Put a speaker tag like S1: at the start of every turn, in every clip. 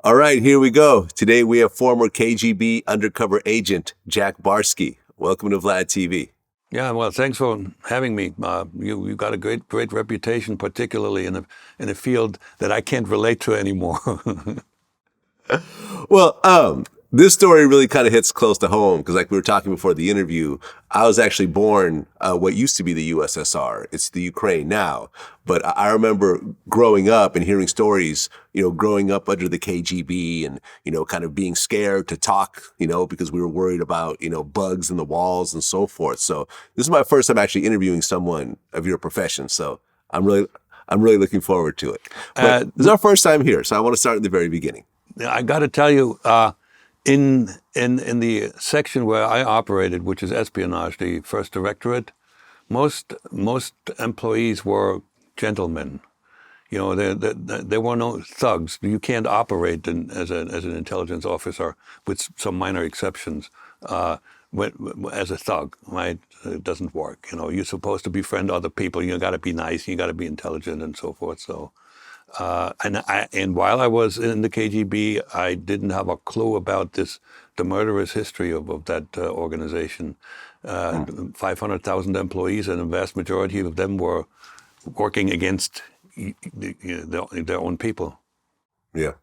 S1: All right, here we go. Today we have former KGB undercover agent Jack Barsky. Welcome to VladTV.
S2: Yeah, well, thanks for having me. You've got a great reputation, particularly in a field that I can't relate to anymore.
S1: Well, this story really kind of hits close to home because, like we were talking before the interview, I was actually born what used to be the USSR. It's the Ukraine now, but I remember growing up and hearing stories. Growing up under the KGB and kind of being scared to talk. Because we were worried about bugs in the walls and so forth. So this is my first time actually interviewing someone of your profession. So I'm really looking forward to it. But this is our first time here, so I want to start at the very beginning.
S2: I got to tell you, in the section where I operated, which is Espionage, the first directorate, most employees were gentlemen. There were no thugs. You can't operate as an intelligence officer, with some minor exceptions, as a thug. Right? It doesn't work. You're supposed to befriend other people. You got to be nice. You got to be intelligent, and so forth. So. And while I was in the KGB, I didn't have a clue about the murderous history of that organization. 500,000 employees, and a vast majority of them were working against their own people.
S1: Yeah.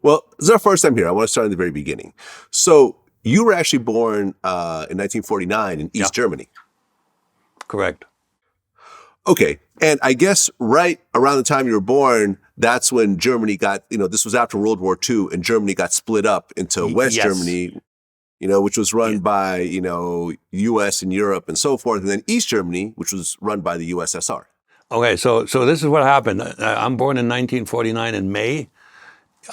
S1: Well, this is our first time here. I want to start at the very beginning. So you were actually born in 1949 in East Germany.
S2: Correct.
S1: Okay. And I guess right around the time you were born, that's when Germany got, this was after World War II, and Germany got split up into West Germany, which was run by, U.S. and Europe and so forth, and then East Germany, which was run by the USSR.
S2: Okay, so this is what happened. I'm born in 1949 in May.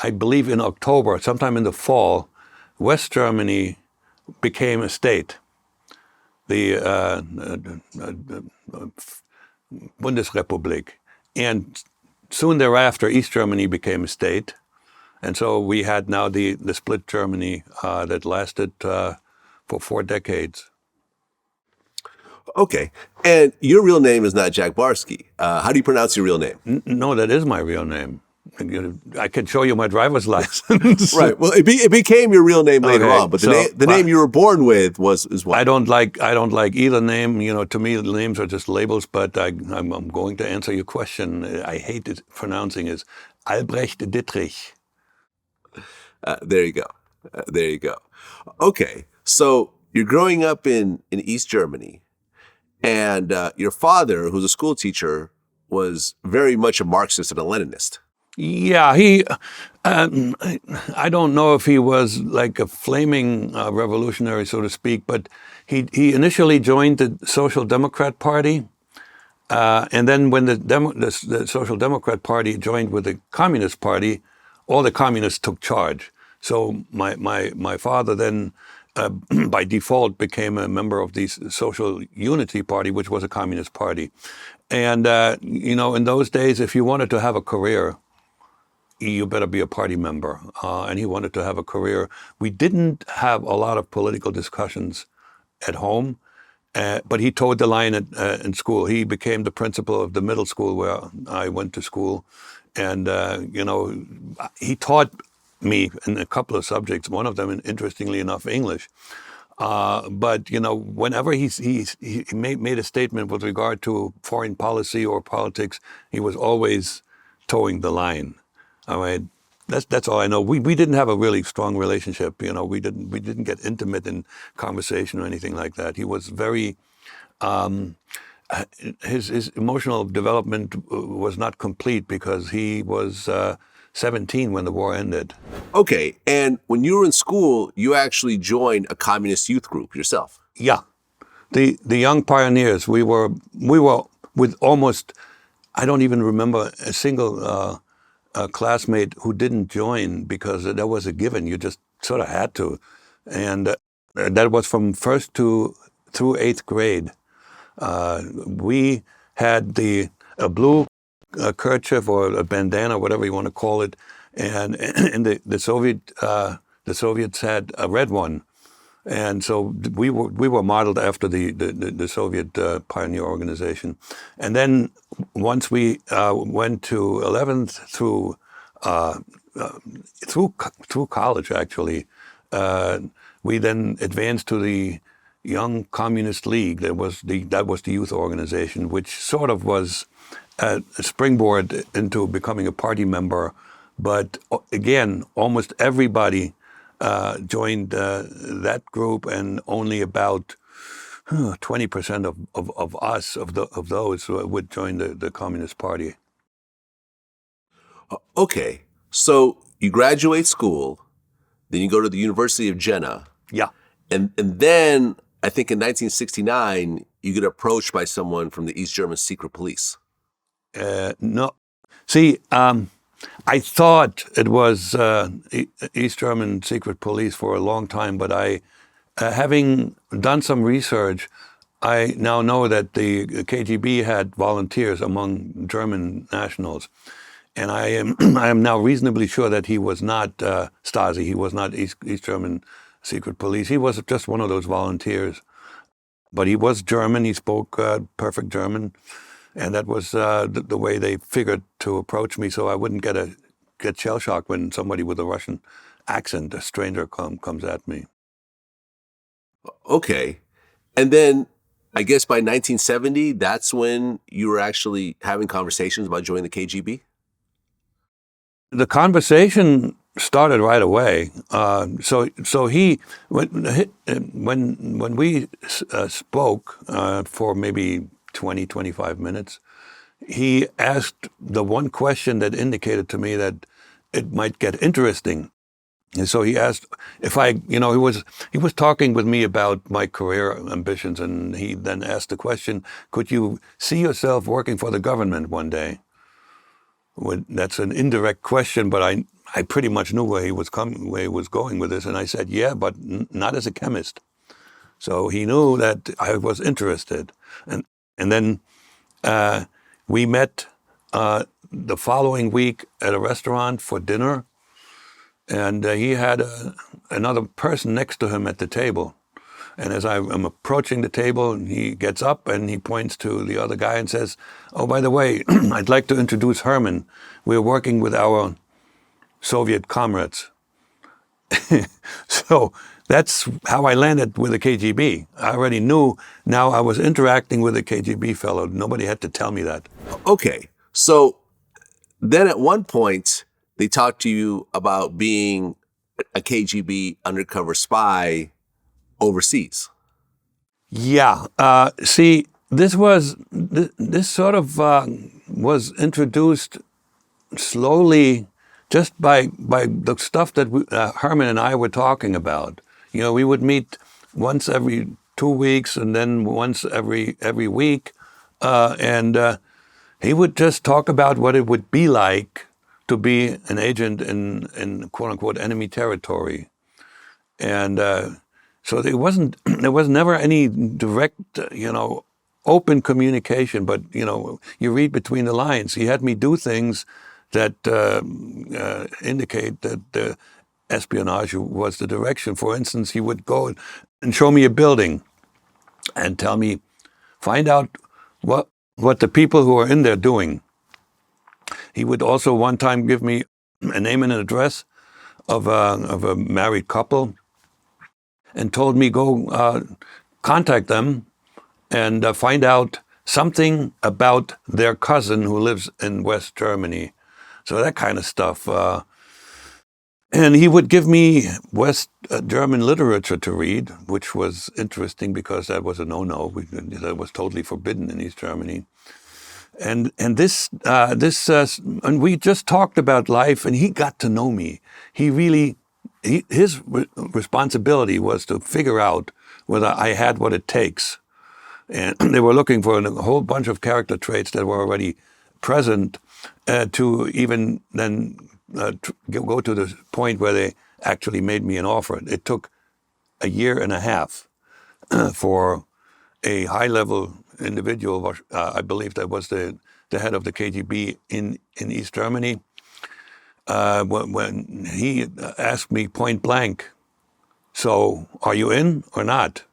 S2: I believe in October, sometime in the fall, West Germany became a state. The Bundesrepublik. And soon thereafter, East Germany became a state. And so we had now the split Germany that lasted for 4 decades.
S1: Okay. And your real name is not Jack Barsky. How do you pronounce your real name?
S2: No, that is my real name. I can show you my driver's license.
S1: Right. Well, it became your real name later on, but the name you were born with is what?
S2: I don't like either name. To me, the names are just labels. But I'm going to answer your question. I hate it pronouncing is Albrecht Dittrich.
S1: There you go. Okay. So you're growing up in East Germany, and your father, who's a school teacher, was very much a Marxist and a Leninist.
S2: Yeah, I don't know if he was like a flaming revolutionary, so to speak, but he initially joined the Social Democrat Party. And then when the Social Democrat Party joined with the Communist Party, all the communists took charge. So my father then, by default, became a member of the Social Unity Party, which was a communist party. And, in those days, if you wanted to have a career, you better be a party member. And he wanted to have a career. We didn't have a lot of political discussions at home, but he towed the line in school. He became the principal of the middle school where I went to school. And, he taught me in a couple of subjects, one of them, interestingly enough, English. But, whenever he made a statement with regard to foreign policy or politics, he was always towing the line. All right, that's all I know. We didn't have a really strong relationship. We didn't get intimate in conversation or anything like that. He was very, his emotional development was not complete because he was 17 when the war ended.
S1: Okay, and when you were in school, you actually joined a communist youth group yourself.
S2: Yeah, the Young Pioneers. We were with almost, I don't even remember a single classmate who didn't join because that was a given. You just sort of had to. And that was from first through 8th grade. We had a blue kerchief or a bandana, whatever you want to call it, and the Soviets had a red one. And so we were modeled after the Soviet pioneer organization. And then once we went to 11th through through college actually, we then advanced to the Young Communist League. That was the youth organization, which sort of was a springboard into becoming a party member. But again, almost everybody joined that group, and only about 20% of those would join the Communist Party.
S1: Okay, so you graduate school, then you go to the University of Jena.
S2: Yeah.
S1: And then I think in 1969, you get approached by someone from the East German secret police.
S2: No. See, I thought it was East German secret police for a long time, but having done some research, I now know that the KGB had volunteers among German nationals. And I am now reasonably sure that he was not Stasi. He was not East German secret police. He was just one of those volunteers. But he was German. He spoke perfect German. And that was the way they figured to approach me, so I wouldn't get shell shocked when somebody with a Russian accent, a stranger, comes at me.
S1: Okay. And then I guess by 1970, that's when you were actually having conversations about joining the KGB?
S2: The conversation started right away. So he, when we spoke for maybe 20, 25 minutes, he asked the one question that indicated to me that it might get interesting. And so he asked if he was talking with me about my career ambitions, and he then asked the question, could you see yourself working for the government one day? Well, that's an indirect question, but I pretty much knew where he was going with this, and I said, yeah, but not as a chemist. So he knew that I was interested, and then we met the following week at a restaurant for dinner, and he had another person next to him at the table. And as I'm approaching the table, he gets up and he points to the other guy and says, oh, by the way, I'd like to introduce Herman. We're working with our Soviet comrades. So that's how I landed with the KGB. I already knew. Now I was interacting with a KGB fellow. Nobody had to tell me that.
S1: Okay. So then at one point, they talked to you about being a KGB undercover spy overseas.
S2: Yeah. See, this sort of was introduced slowly just by the stuff that Herman and I were talking about. You know, we would meet once every 2 weeks and then once every week. And he would just talk about what it would be like to be an agent in quote-unquote enemy territory. And so there was never any direct, open communication. But, you read between the lines. He had me do things that indicate that the espionage was the direction. For instance, he would go and show me a building and tell me, find out what the people who are in there doing. He would also one time give me a name and an address of a married couple and told me go contact them and find out something about their cousin who lives in West Germany. So that kind of stuff. And he would give me West German literature to read, which was interesting because that was a no-no. That was totally forbidden in East Germany. And we just talked about life, and he got to know me. His responsibility was to figure out whether I had what it takes. And they were looking for a whole bunch of character traits that were already present to even then go to the point where they actually made me an offer. It took a year and a half for a high-level individual, I believe that was the head of the KGB in East Germany, when he asked me point blank, so are you in or not?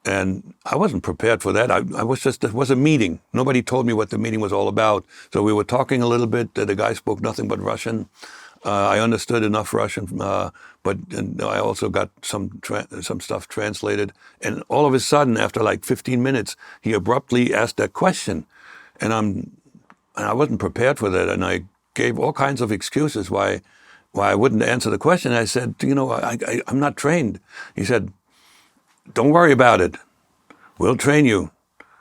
S2: And I wasn't prepared for that. It was a meeting. Nobody told me what the meeting was all about. So we were talking a little bit. The guy spoke nothing but Russian. I understood enough Russian, but I also got some stuff translated. And all of a sudden, after like 15 minutes, he abruptly asked that question, and I wasn't prepared for that, and I gave all kinds of excuses why I wouldn't answer the question. I said, I'm not trained. He said, don't worry about it. We'll train you.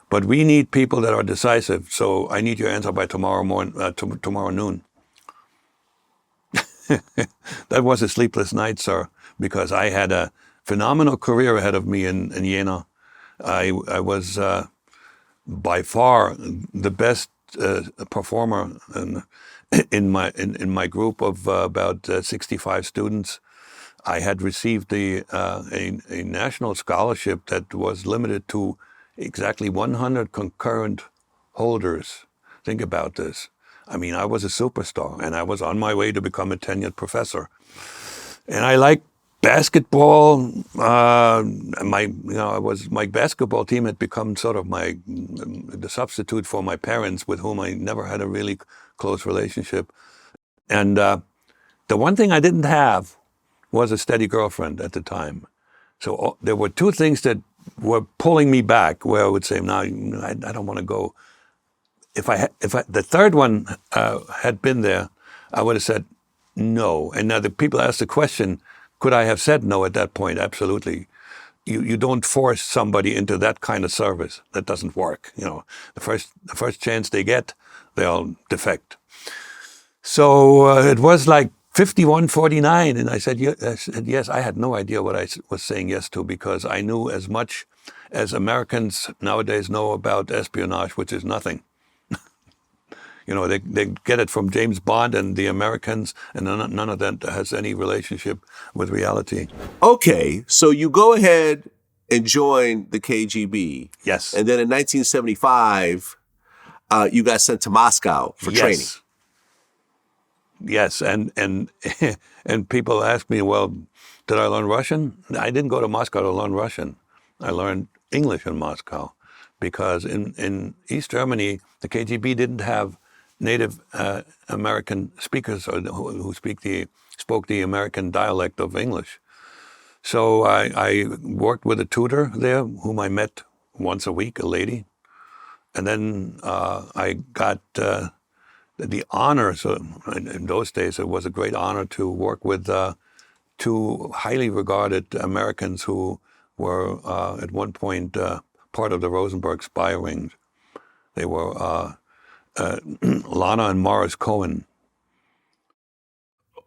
S2: But we need people that are decisive, so I need your answer by tomorrow noon. That was a sleepless night, sir, because I had a phenomenal career ahead of me in Jena. I was by far the best performer in my group of about 65 students. I had received a national scholarship that was limited to exactly 100 concurrent holders. Think about this. I mean, I was a superstar, and I was on my way to become a tenured professor. And I liked basketball. My basketball team had become sort of the substitute for my parents, with whom I never had a really close relationship. And the one thing I didn't have was a steady girlfriend at the time. So there were two things that were pulling me back, where I would say, no, I don't want to go. If the third one had been there, I would have said no. And now the people asked the question, could I have said no at that point? Absolutely. You don't force somebody into that kind of service. That doesn't work. The first chance they get, they'll defect. So it was like 51-49, and I said yes. I had no idea what I was saying yes to, because I knew as much as Americans nowadays know about espionage, which is nothing. They get it from James Bond and the Americans, and none of that has any relationship with reality.
S1: Okay, so you go ahead and join the KGB.
S2: Yes.
S1: And then in 1975, you got sent to Moscow for training.
S2: Yes, and and people ask me, well, did I learn Russian? I didn't go to Moscow to learn Russian. I learned English in Moscow, because in East Germany, the KGB didn't have native American speakers who spoke the American dialect of English. So I worked with a tutor there, whom I met once a week, a lady, and then I got the honor. So in those days, it was a great honor to work with two highly regarded Americans who were at one point part of the Rosenberg spy ring. They were Lana and Morris Cohen.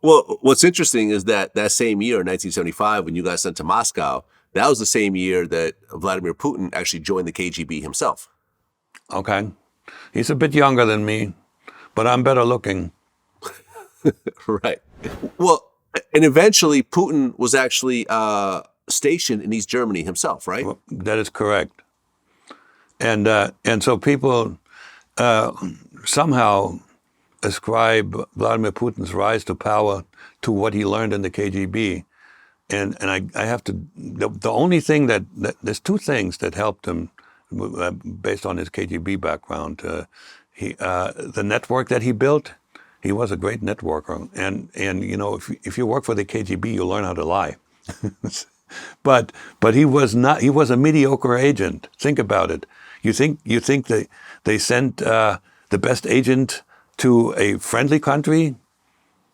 S1: Well, what's interesting is that same year, 1975, when you got sent to Moscow, that was the same year that Vladimir Putin actually joined the KGB himself.
S2: Okay. He's a bit younger than me, but I'm better looking.
S1: Right. Well, and eventually Putin was actually stationed in East Germany himself, right?
S2: Well, that is correct. And so people somehow ascribe Vladimir Putin's rise to power to what he learned in the KGB. And I have to, the only thing that there's two things that helped him based on his KGB background. The network that he built, he was a great networker. And if you work for the KGB, you learn how to lie. But he was not, he was a mediocre agent. Think about it. You think they sent the best agent to a friendly country?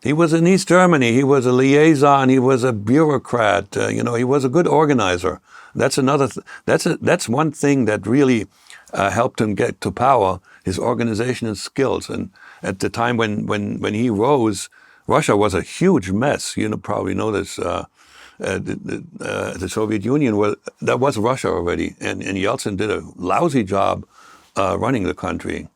S2: He was in East Germany. He was a liaison. He was a bureaucrat. He was a good organizer. That's that's one thing that really helped him get to power, his organizational skills. And at the time when he rose, Russia was a huge mess. You probably know this. The Soviet Union that was Russia already, and Yeltsin did a lousy job running the country.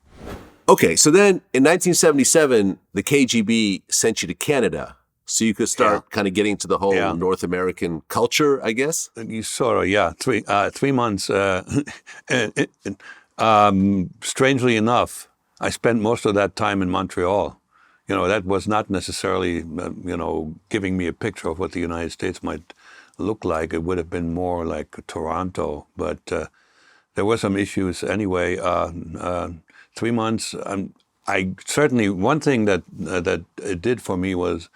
S1: Okay, so then in 1977, the KGB sent you to Canada so you could start kind of getting to the whole North American culture, I guess?
S2: You sort of, yeah. 3 months. Strangely enough, I spent most of that time in Montreal. That was not necessarily, giving me a picture of what the United States might look like. It would have been more like Toronto, but there were some issues anyway. 3 months, I certainly, one thing that that it did for me was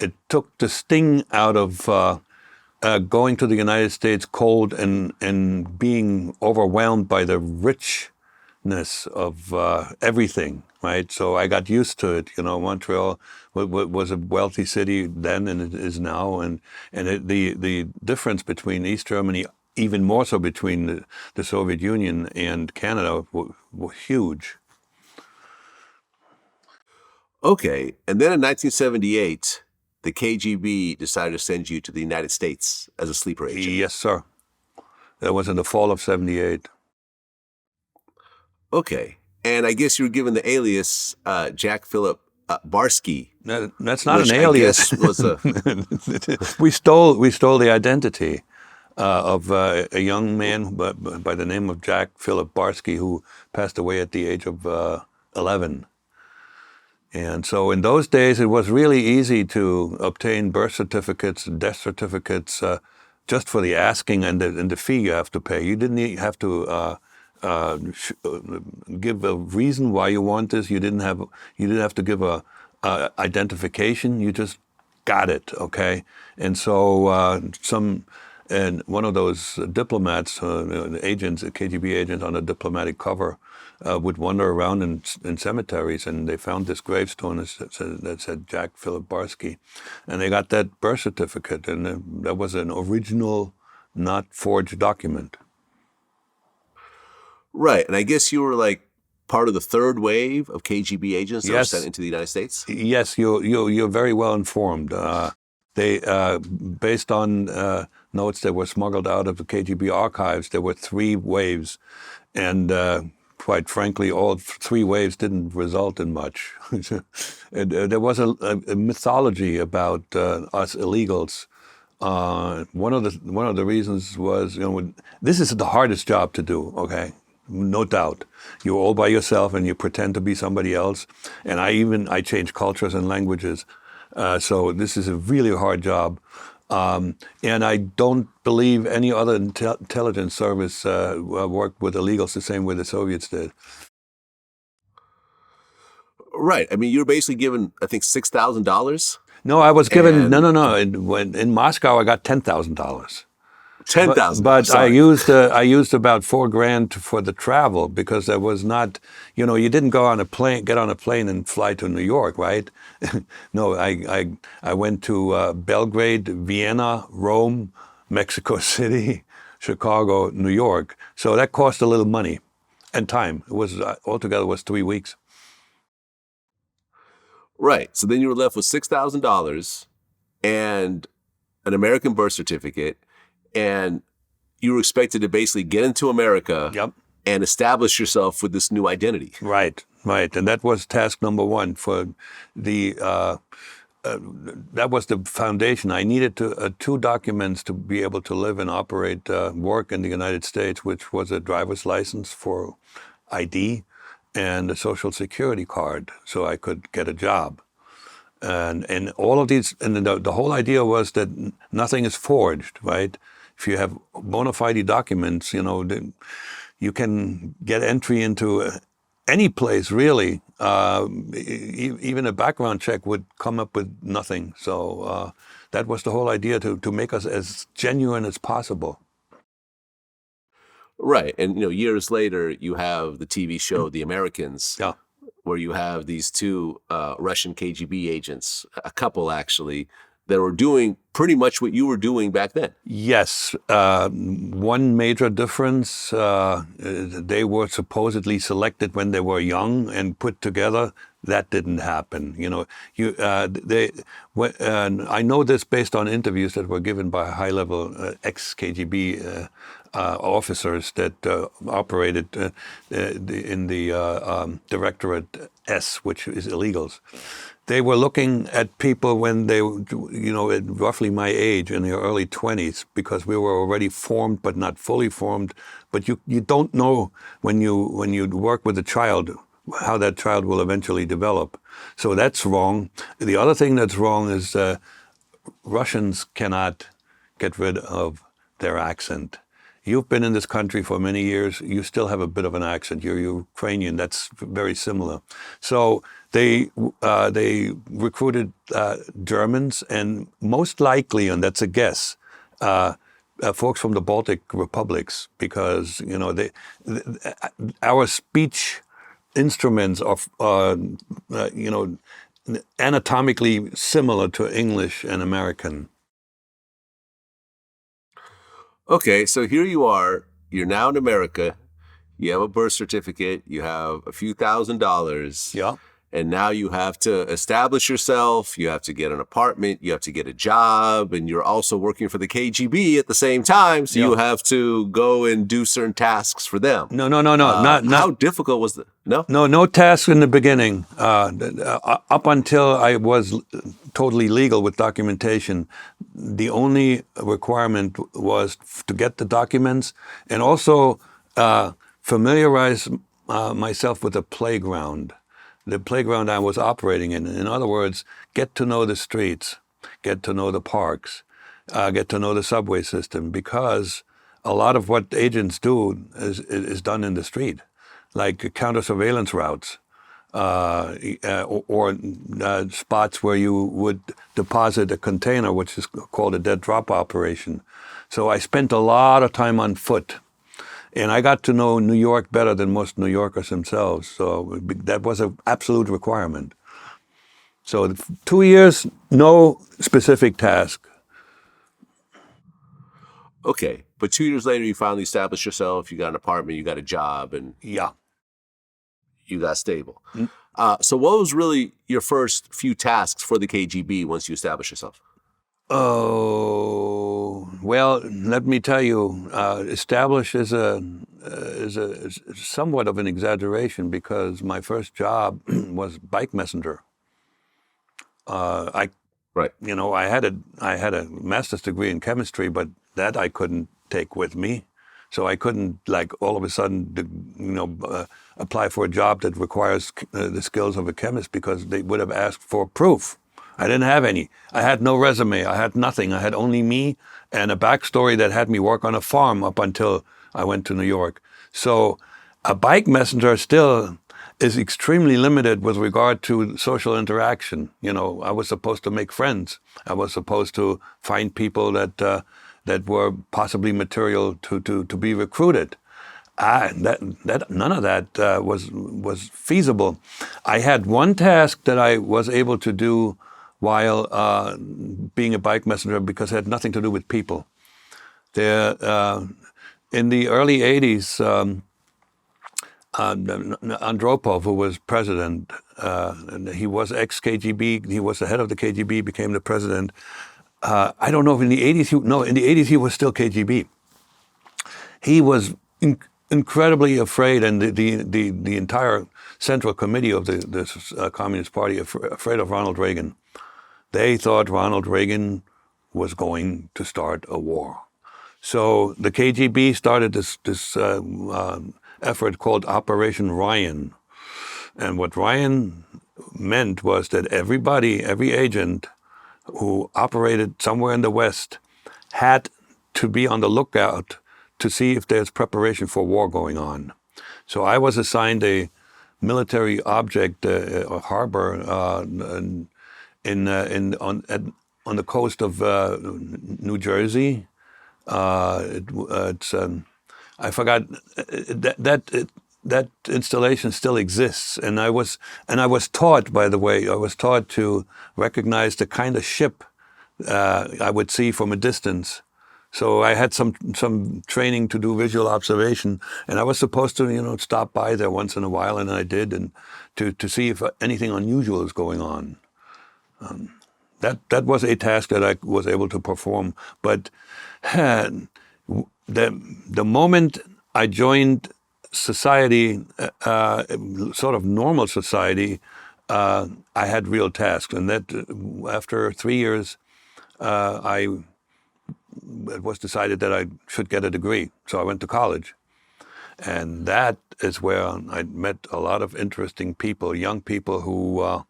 S2: it took the sting out of going to the United States cold and being overwhelmed by the richness of everything, right? So I got used to it. You know, Montreal was a wealthy city then, and it is now, and the difference between East Germany, even more so between the Soviet Union and Canada, were huge.
S1: Okay. And then in 1978, the KGB decided to send you to the United States as a sleeper agent.
S2: Yes, sir. That was in the fall of '78.
S1: Okay. And I guess you were given the alias Jack Philip Barsky.
S2: That's not
S1: which
S2: an
S1: I
S2: alias.
S1: guess was a
S2: we stole the identity of a young man by the name of Jack Philip Barsky, who passed away at the age of 11. And so in those days, it was really easy to obtain birth certificates and death certificates just for the asking and the fee you have to pay. You didn't have to give a reason why you want this. You didn't have to give a identification. You just got it, okay? And so one of those diplomats, agents, KGB agents on a diplomatic cover, would wander around in cemeteries, and they found this gravestone that said Jack Philip Barsky, and they got that birth certificate, and that was an original, not forged document.
S1: right. And I guess you were like part of the third wave of KGB agents that were
S2: Yes.
S1: sent into the United States.
S2: Yes, you're very well informed. They, based on notes that were smuggled out of the KGB archives, there were 3 waves, and quite frankly, all 3 waves didn't result in much. There was a mythology about us illegals. One of the reasons was, this is the hardest job to do. Okay, no doubt. You're all by yourself and you pretend to be somebody else. And I change cultures and languages. So this is a really hard job. And I don't believe any other intelligence service worked with illegals the same way the Soviets did.
S1: Right. I mean, you were basically given, I think, $6,000.
S2: No, I was given,
S1: And-
S2: no. In Moscow, I got $10,000.
S1: $10,000.
S2: But I
S1: sorry.
S2: used about $4,000 for the travel, because there was not, you didn't get on a plane and fly to New York, right? No, I went to Belgrade, Vienna, Rome, Mexico City, Chicago, New York. So that cost a little money and time. It was altogether was 3 weeks.
S1: Right. So then you were left with $6,000 and an American birth certificate, and you were expected to basically get into America
S2: Yep.
S1: and establish yourself with this new identity.
S2: Right. And that was task number 1 for the. That was the foundation. I needed 2 documents to be able to live and operate, work in the United States, which was a driver's license for ID and a social security card, so I could get a job. And all of these, and the whole idea was that nothing is forged, right? If you have bona fide documents, then you can get entry into any place, really. Even a background check would come up with nothing. So that was the whole idea, to make us as genuine as possible.
S1: Right. And, years later, you have the TV show, The Americans,
S2: Yeah.
S1: where you have these 2 Russian KGB agents, a couple actually, that were doing pretty much what you were doing back then.
S2: Yes. One major difference, they were supposedly selected when they were young and put together. That didn't happen. I know this based on interviews that were given by high-level ex-KGB officers that operated in the Directorate S, which is illegals. They were looking at people when they, at roughly my age, in their early 20s, because we were already formed but not fully formed. But you don't know when you work with a child how that child will eventually develop. So that's wrong. The other thing that's wrong is Russians cannot get rid of their accent. You've been in this country for many years. You still have a bit of an accent. You're Ukrainian. That's very similar. So they recruited Germans, and most likely, and that's a guess, folks from the Baltic republics, because our speech instruments are anatomically similar to English and American.
S1: Okay, so here you are. You're now in America. You have a birth certificate. You have a few $1,000s.
S2: Yeah.
S1: And now you have to establish yourself. You have to get an apartment. You have to get a job. And you're also working for the KGB at the same time. So you have to go and do certain tasks for them.
S2: No. Not
S1: how difficult was that? No?
S2: No task in the beginning. Up until I was totally legal with documentation, the only requirement was to get the documents and also familiarize myself with the playground I was operating in. In other words, get to know the streets, get to know the parks, get to know the subway system, because a lot of what agents do is done in the street, like counter surveillance routes or spots where you would deposit a container, which is called a dead drop operation. So I spent a lot of time on foot. And I got to know New York better than most New Yorkers themselves. So that was an absolute requirement. So 2 years, no specific task.
S1: Okay. But 2 years later, you finally established yourself. You got an apartment. You got a job. And
S2: yeah,
S1: you got stable. So what was really your first few tasks for the KGB once you established yourself?
S2: Oh, well, let me tell you, establish is somewhat of an exaggeration, because my first job was bike messenger.
S1: Right.
S2: I had a master's degree in chemistry, but that I couldn't take with me. So I couldn't, like, all of a sudden, apply for a job that requires the skills of a chemist, because they would have asked for proof. I didn't have any. I had no resume. I had nothing. I had only me and a backstory that had me work on a farm up until I went to New York. So a bike messenger still is extremely limited with regard to social interaction. I was supposed to make friends. I was supposed to find people that were possibly material to be recruited. None of that was feasible. I had one task that I was able to do while being a bike messenger, because it had nothing to do with people. In the early 80s, Andropov, who was president, and he was ex-KGB, he was the head of the KGB, became the president. I don't know if in the 80s, in the 80s he was still KGB. He was incredibly afraid, and the entire Central Committee of the Communist Party afraid of Ronald Reagan. They thought Ronald Reagan was going to start a war. So the KGB started this effort called Operation Ryan. And what Ryan meant was that every agent who operated somewhere in the West had to be on the lookout to see if there's preparation for war going on. So I was assigned a military object, a harbor, on the coast of New Jersey. I forgot that installation still exists, and I was taught, by the way, to recognize the kind of ship I would see from a distance. So I had some training to do visual observation, and I was supposed to stop by there once in a while, and I did, and to see if anything unusual is going on. That was a task that I was able to perform. But the moment I joined society, sort of normal society, I had real tasks. And that after 3 years, it was decided that I should get a degree. So I went to college. And that is where I met a lot of interesting people, young people who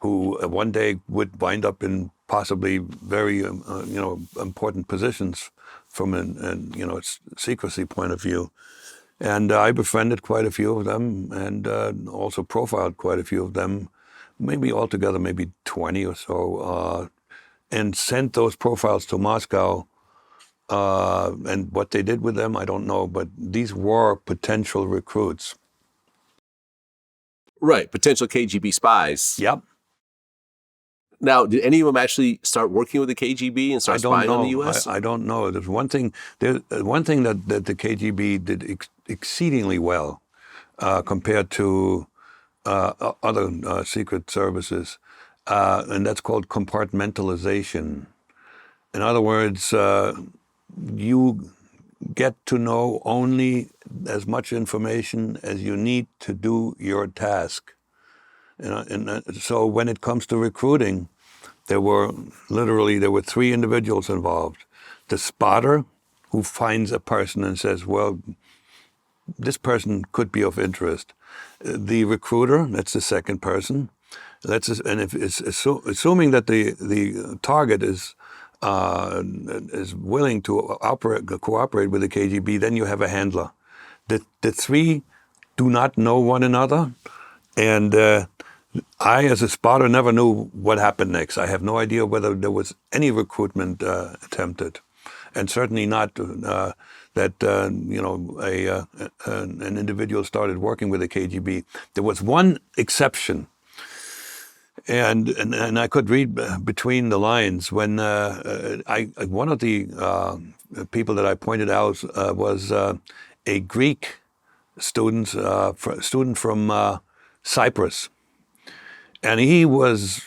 S2: one day would wind up in possibly very important positions from a secrecy point of view. And I befriended quite a few of them, and also profiled quite a few of them, maybe altogether maybe 20 or so, and sent those profiles to Moscow. And what they did with them, I don't know, but these were potential recruits.
S1: Right, potential KGB spies.
S2: Yep.
S1: Now, did any of them actually start working with the KGB and
S2: I
S1: start
S2: don't
S1: spying
S2: know.
S1: on the U.S.?
S2: I don't know. There's one thing. One thing that the KGB did exceedingly well compared to other secret services, and that's called compartmentalization. In other words, you get to know only as much information as you need to do your task. And so when it comes to recruiting, there were 3 individuals involved. The spotter, who finds a person and says, well, this person could be of interest. The recruiter, that's the second person. And if it's assuming that the target is willing to cooperate with the KGB, then you have a handler. The 3 do not know one another, and I, as a spotter, never knew what happened next. I have no idea whether there was any recruitment attempted, and certainly not that an individual started working with the KGB. There was one exception, and I could read between the lines when one of the people that I pointed out was a Greek student from Cyprus. And he was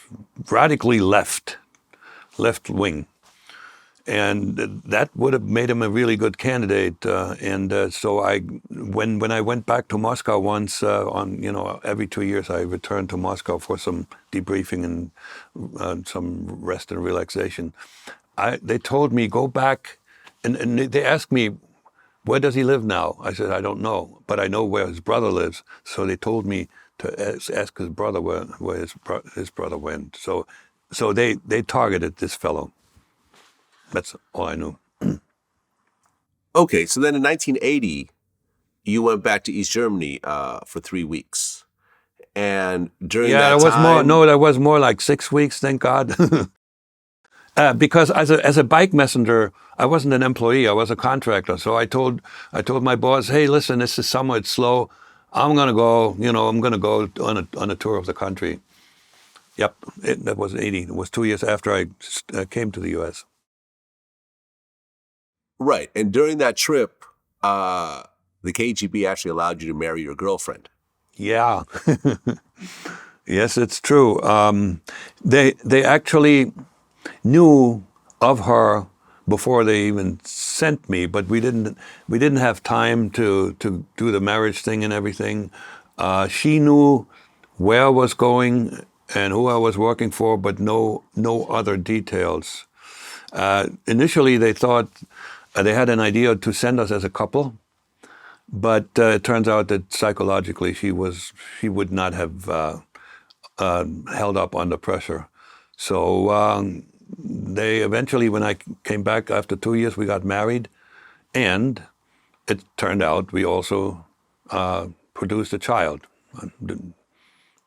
S2: radically left-wing. And that would have made him a really good candidate. So when I went back to Moscow once, every 2 years I returned to Moscow for some debriefing and some rest and relaxation. They told me, go back, and they asked me, where does he live now? I said, I don't know, but I know where his brother lives. So they told me to ask his brother where his brother went. So they targeted this fellow. That's all I knew.
S1: Okay, so then in 1980, you went back to East Germany for 3 weeks. And during that time...
S2: That was more like 6 weeks, thank God. Because as a bike messenger, I wasn't an employee, I was a contractor. So I told my boss, hey, listen, this is summer, it's slow. I'm gonna go on a tour of the country. Yep, that was 80. It was 2 years after I came to the U.S.
S1: Right, and during that trip, the KGB actually allowed you to marry your girlfriend.
S2: Yeah, yes, it's true. They actually knew of her before they even sent me, but we didn't have time to do the marriage thing and everything. She knew where I was going and who I was working for, but no other details. Initially, they thought they had an idea to send us as a couple, but it turns out that psychologically she would not have held up under pressure. So they eventually, when I came back after 2 years, we got married, and it turned out we also produced a child,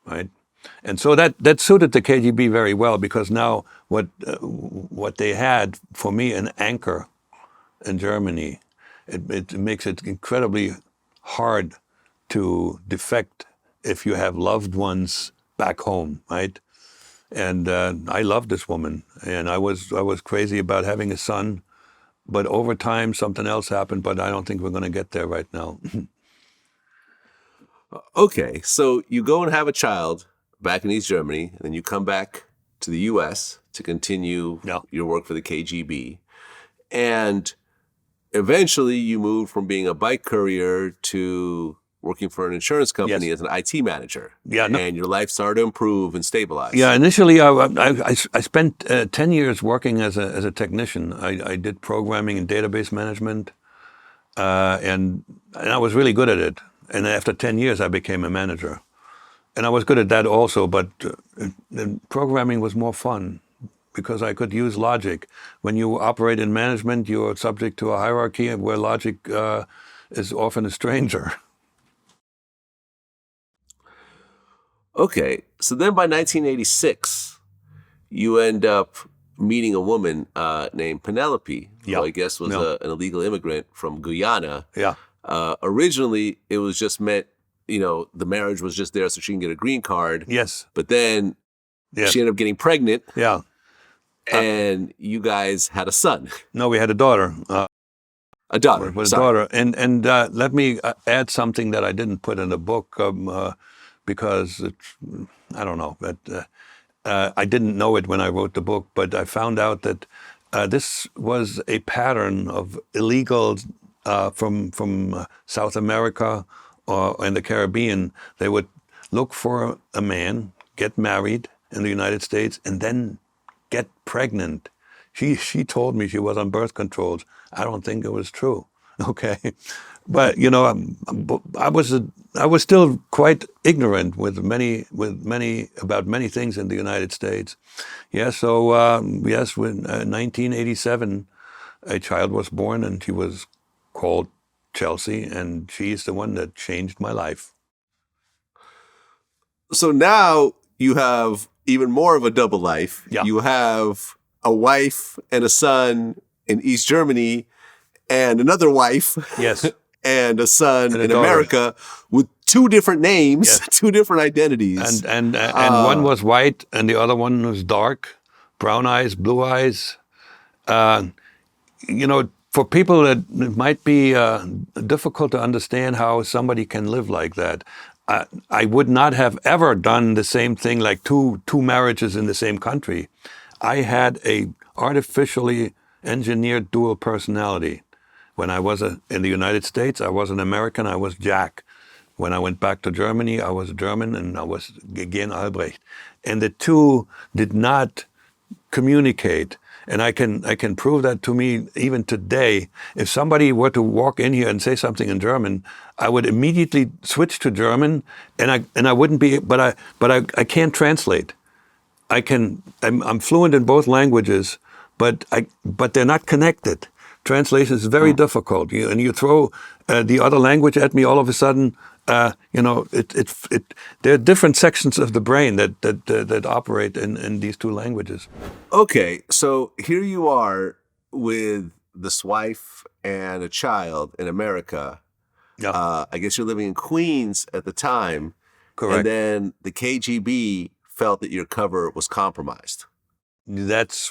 S2: right? And so that suited the KGB very well, because now what they had for me, an anchor in Germany, it makes it incredibly hard to defect if you have loved ones back home, right? And I loved this woman, and I was crazy about having a son, but over time something else happened. But I don't think we're going to get there right now.
S1: Okay, so you go and have a child back in East Germany, and then you come back to the U.S. to continue your work for the KGB, and eventually you move from being a bike courier to working for an insurance company as an IT manager. And your life started to improve and stabilize.
S2: Yeah, initially I spent 10 years working as a technician. I did programming and database management, and I was really good at it. And after 10 years, I became a manager. And I was good at that also, but programming was more fun. because I could use logic. When you operate in management, you are subject to a hierarchy where logic is often a stranger.
S1: Okay, so then by 1986, you end up meeting a woman named Penelope,
S2: Yeah.
S1: who I guess was
S2: Yeah.
S1: an illegal immigrant from Guyana.
S2: Yeah.
S1: Originally, it was just meant, the marriage was just there so she can get a green card.
S2: Yes.
S1: But then
S2: Yes.
S1: she ended up getting pregnant,
S2: Yeah.
S1: and you guys had a son,
S2: No, we had a daughter.
S1: a daughter.
S2: With a
S1: Sorry.
S2: daughter. And let me add something that I didn't put in the book because I don't know, but I didn't know it when I wrote the book, but I found out that this was a pattern of illegals from South America and the Caribbean. They would look for a man, get married in the United States, and then get pregnant. She told me she was on birth controls. I don't think it was true. Okay, but I was still quite ignorant about many things in the United States. Yeah, so yes, when 1987, a child was born, and she was called Chelsea, and she's the one that changed my life.
S1: So now you have even more of a double life.
S2: Yeah.
S1: You have a wife and a son in East Germany, and another wife
S2: Yes.
S1: and a son
S2: And a
S1: in
S2: daughter.
S1: America with two different names,
S2: Yes.
S1: two different identities.
S2: And one was white, and the other one was dark, brown eyes, blue eyes. For people that it might be difficult to understand how somebody can live like that. I would not have ever done the same thing, like two marriages in the same country. I had a artificially engineered dual personality. When I was in the United States, I was an American, I was Jack. When I went back to Germany, I was German, and I was again Albrecht. And the two did not communicate. And I can prove that to me even today. If somebody were to walk in here and say something in German, I would immediately switch to German, and I wouldn't be. But I can't translate. I'm fluent in both languages, but they're not connected. Translation is very difficult. You throw the other language at me, all of a sudden, there are different sections of the brain that operate in these two languages.
S1: Okay, so here you are with this wife and a child in America.
S2: Yeah.
S1: I guess you're living in Queens at the time.
S2: Correct.
S1: And then the KGB felt that your cover was compromised.
S2: That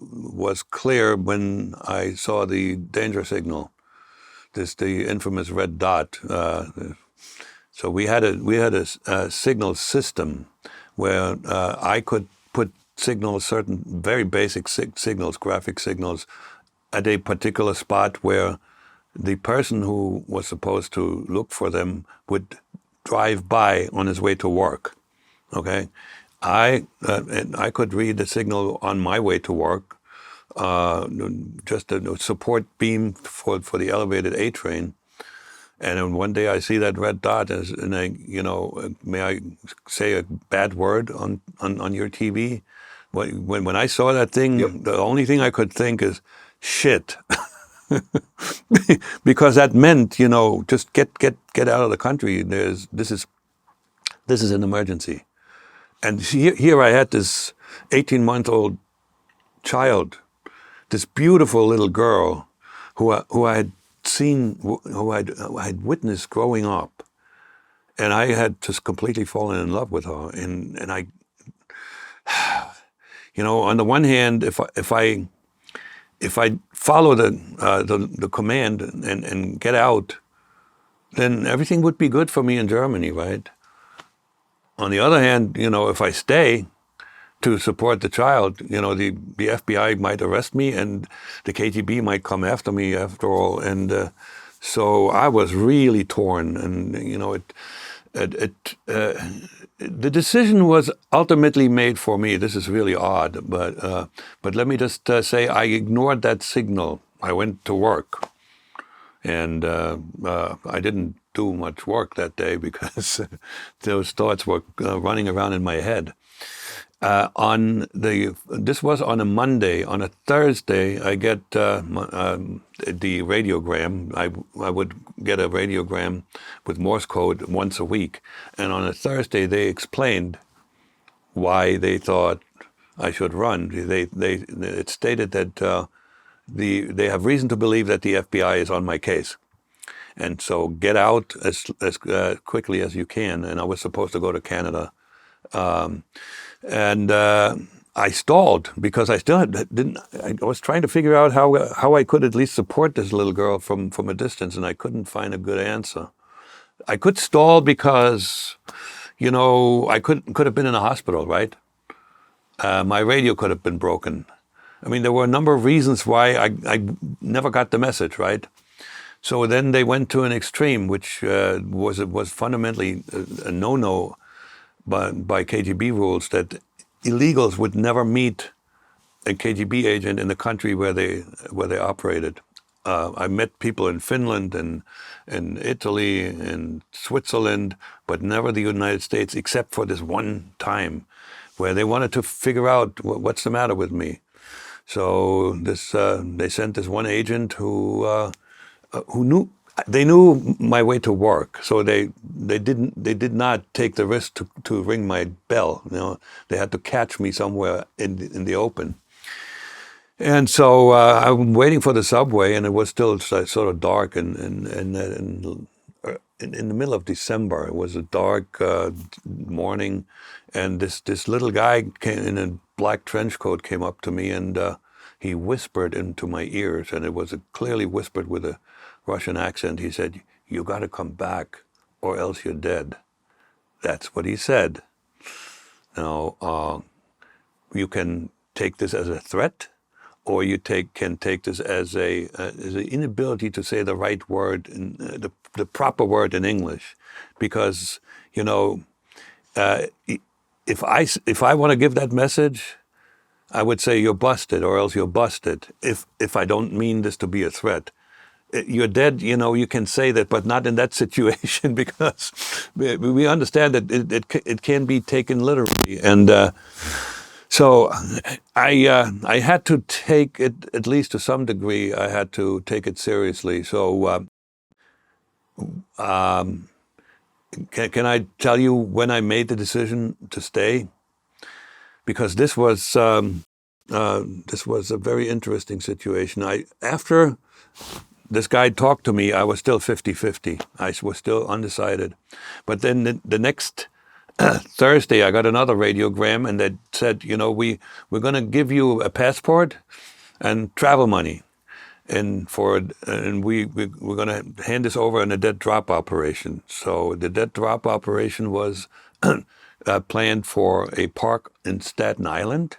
S2: was clear when I saw the danger signal, the infamous red dot. So we had a signal system where I could put signals, certain very basic signals, graphic signals, at a particular spot where the person who was supposed to look for them would drive by on his way to work. Okay, and I could read the signal on my way to work, just a support beam for the elevated A train. And then one day I see that red dot, and may I say a bad word on your TV? When I saw that thing,
S1: Yep.
S2: The only thing I could think is, shit. Because that meant, just get out of the country. This is an emergency. And here I had this 18-month-old child, this beautiful little girl who I had seen, who I had witnessed growing up. And I had just completely fallen in love with her. And I, on the one hand, if I follow the command and get out, then everything would be good for me in Germany, right? On the other hand, if I stay to support the child, the FBI might arrest me, and the KGB might come after me after all. And so I was really torn, and the decision was ultimately made for me. This is really odd, but let me just say I ignored that signal. I went to work, and I didn't do much work that day because those thoughts were running around in my head. This was on a Monday. On a Thursday, I get the radiogram. I would get a radiogram with Morse code once a week, and on a Thursday they explained why they thought I should run. It stated that they have reason to believe that the FBI is on my case, and so get out as quickly as you can. And I was supposed to go to Canada. And I stalled because I still didn't. I was trying to figure out how I could at least support this little girl from a distance, and I couldn't find a good answer. I could stall because, I could have been in a hospital, right? My radio could have been broken. I mean, there were a number of reasons why I never got the message, right? So then they went to an extreme, which was fundamentally a no-no by KGB rules, that illegals would never meet a KGB agent in the country where they operated. I met people in Finland and Italy and Switzerland, but never the United States, except for this one time where they wanted to figure out what's the matter with me. So they sent this one agent who knew my way to work, so they did not take the risk to ring my bell. They had to catch me somewhere in the open. And so I'm waiting for the subway, and it was still sort of dark, and in the middle of December, it was a dark morning, and this little guy in a black trench coat came up to me, and he whispered into my ears, and it was clearly whispered with a Russian accent. He said, "You got to come back, or else you're dead." That's what he said. Now, you can take this as a threat, or you can take this as an inability to say the right word, the proper word in English, because if I want to give that message, I would say you're busted, or else you're busted. If I don't mean this to be a threat. You're dead, you can say that, but not in that situation, because we understand that it can be taken literally. And so I had to take it, at least to some degree, I had to take it seriously. So can I tell you when I made the decision to stay? Because this was a very interesting situation. After this guy talked to me, I was still 50-50. I was still undecided. But then the next Thursday, I got another radiogram, and they said, we're going to give you a passport and travel money, and we're going to hand this over in a dead drop operation. So the dead drop operation was planned for a park in Staten Island.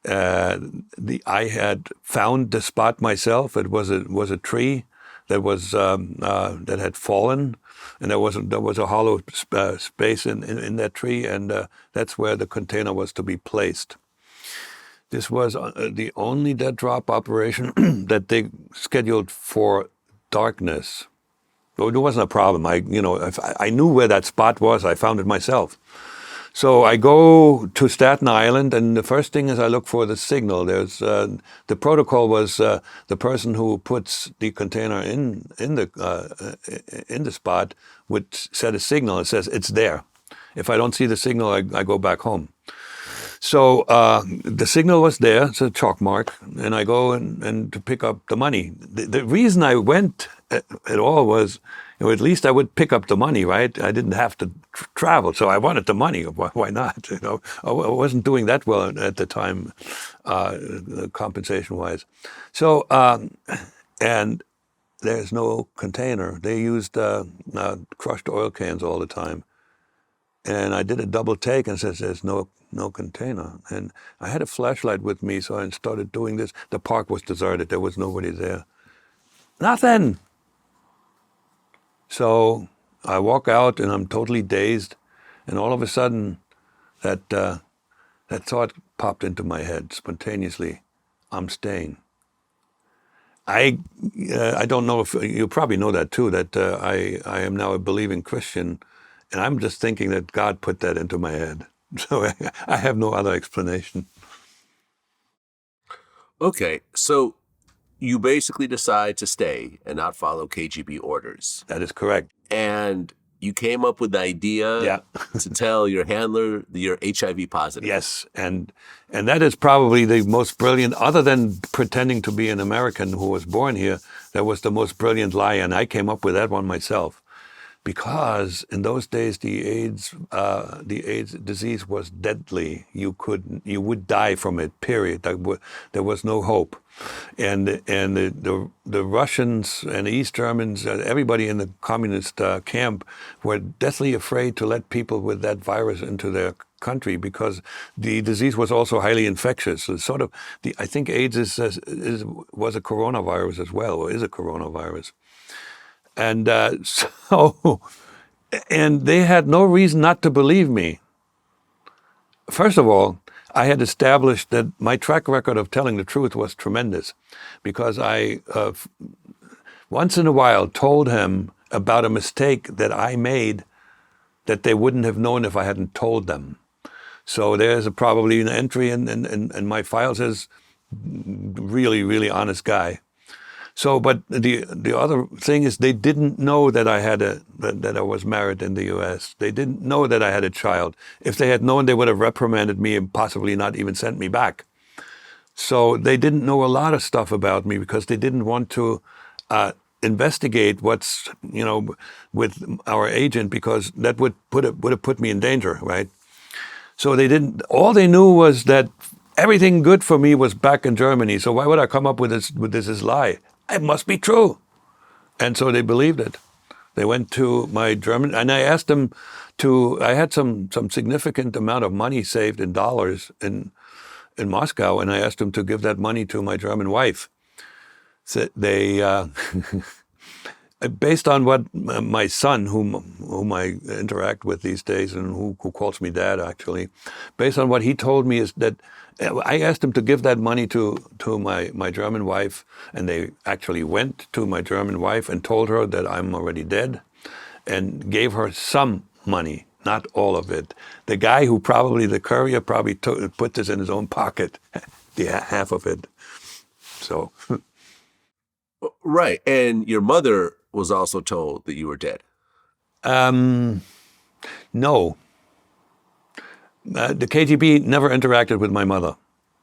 S2: I had found the spot myself. It was a tree that was that had fallen, and there was a hollow space in that tree, and that's where the container was to be placed. This was the only dead drop operation that they scheduled for darkness. So it wasn't a problem. I knew where that spot was. I found it myself. So I go to Staten Island, and the first thing is I look for the signal. There's the protocol was the person who puts the container in the spot would set a signal. It says it's there. If I don't see the signal, I go back home. So the signal was there. It's a chalk mark, and I go and to pick up the money. The reason I went at all was, at least I would pick up the money, right? I didn't have to travel, so I wanted the money. Why not? I wasn't doing that well at the time, compensation-wise. So, and there's no container. They used crushed oil cans all the time. And I did a double take and says, there's no container. And I had a flashlight with me, so I started doing this. The park was deserted. There was nobody there. Nothing. So I walk out, and I'm totally dazed. And all of a sudden, that thought popped into my head spontaneously. I'm staying. I don't know if you probably know that too, that I am now a believing Christian. And I'm just thinking that God put that into my head. So I have no other explanation.
S1: Okay, so you basically decide to stay and not follow KGB orders.
S2: That is correct.
S1: And you came up with the idea
S2: Yeah.
S1: to tell your handler that you're HIV positive.
S2: Yes, and that is probably the most brilliant, other than pretending to be an American who was born here, that was the most brilliant lie, and I came up with that one myself. Because in those days the AIDS disease was deadly. You would die from it. Period. There was no hope, and the Russians and the East Germans, everybody in the communist camp, were deathly afraid to let people with that virus into their country because the disease was also highly infectious. It's sort of I think AIDS was a coronavirus as well, or is a coronavirus. And and they had no reason not to believe me. First of all, I had established that my track record of telling the truth was tremendous because I, once in a while, told him about a mistake that I made that they wouldn't have known if I hadn't told them. So there's probably an entry in my files as really, really honest guy. So, but the other thing is they didn't know that that I was married in the U.S. They didn't know that I had a child. If they had known, they would have reprimanded me and possibly not even sent me back. So they didn't know a lot of stuff about me because they didn't want to investigate what's with our agent because that would have put me in danger, right? So they didn't. All they knew was that everything good for me was back in Germany. So why would I come up with this lie? It must be true. And so they believed it. They went to my German, and I asked them I had some significant amount of money saved in dollars in Moscow, and I asked them to give that money to my German wife. So they, based on what my son, whom I interact with these days and who calls me dad actually, based on what he told me is that I asked him to give that money to my German wife, and they actually went to my German wife and told her that I'm already dead and gave her some money, not all of it. The guy the courier probably put this in his own pocket, half of it. So.
S1: Right. And your mother was also told that you were dead.
S2: No. The KGB never interacted with my mother.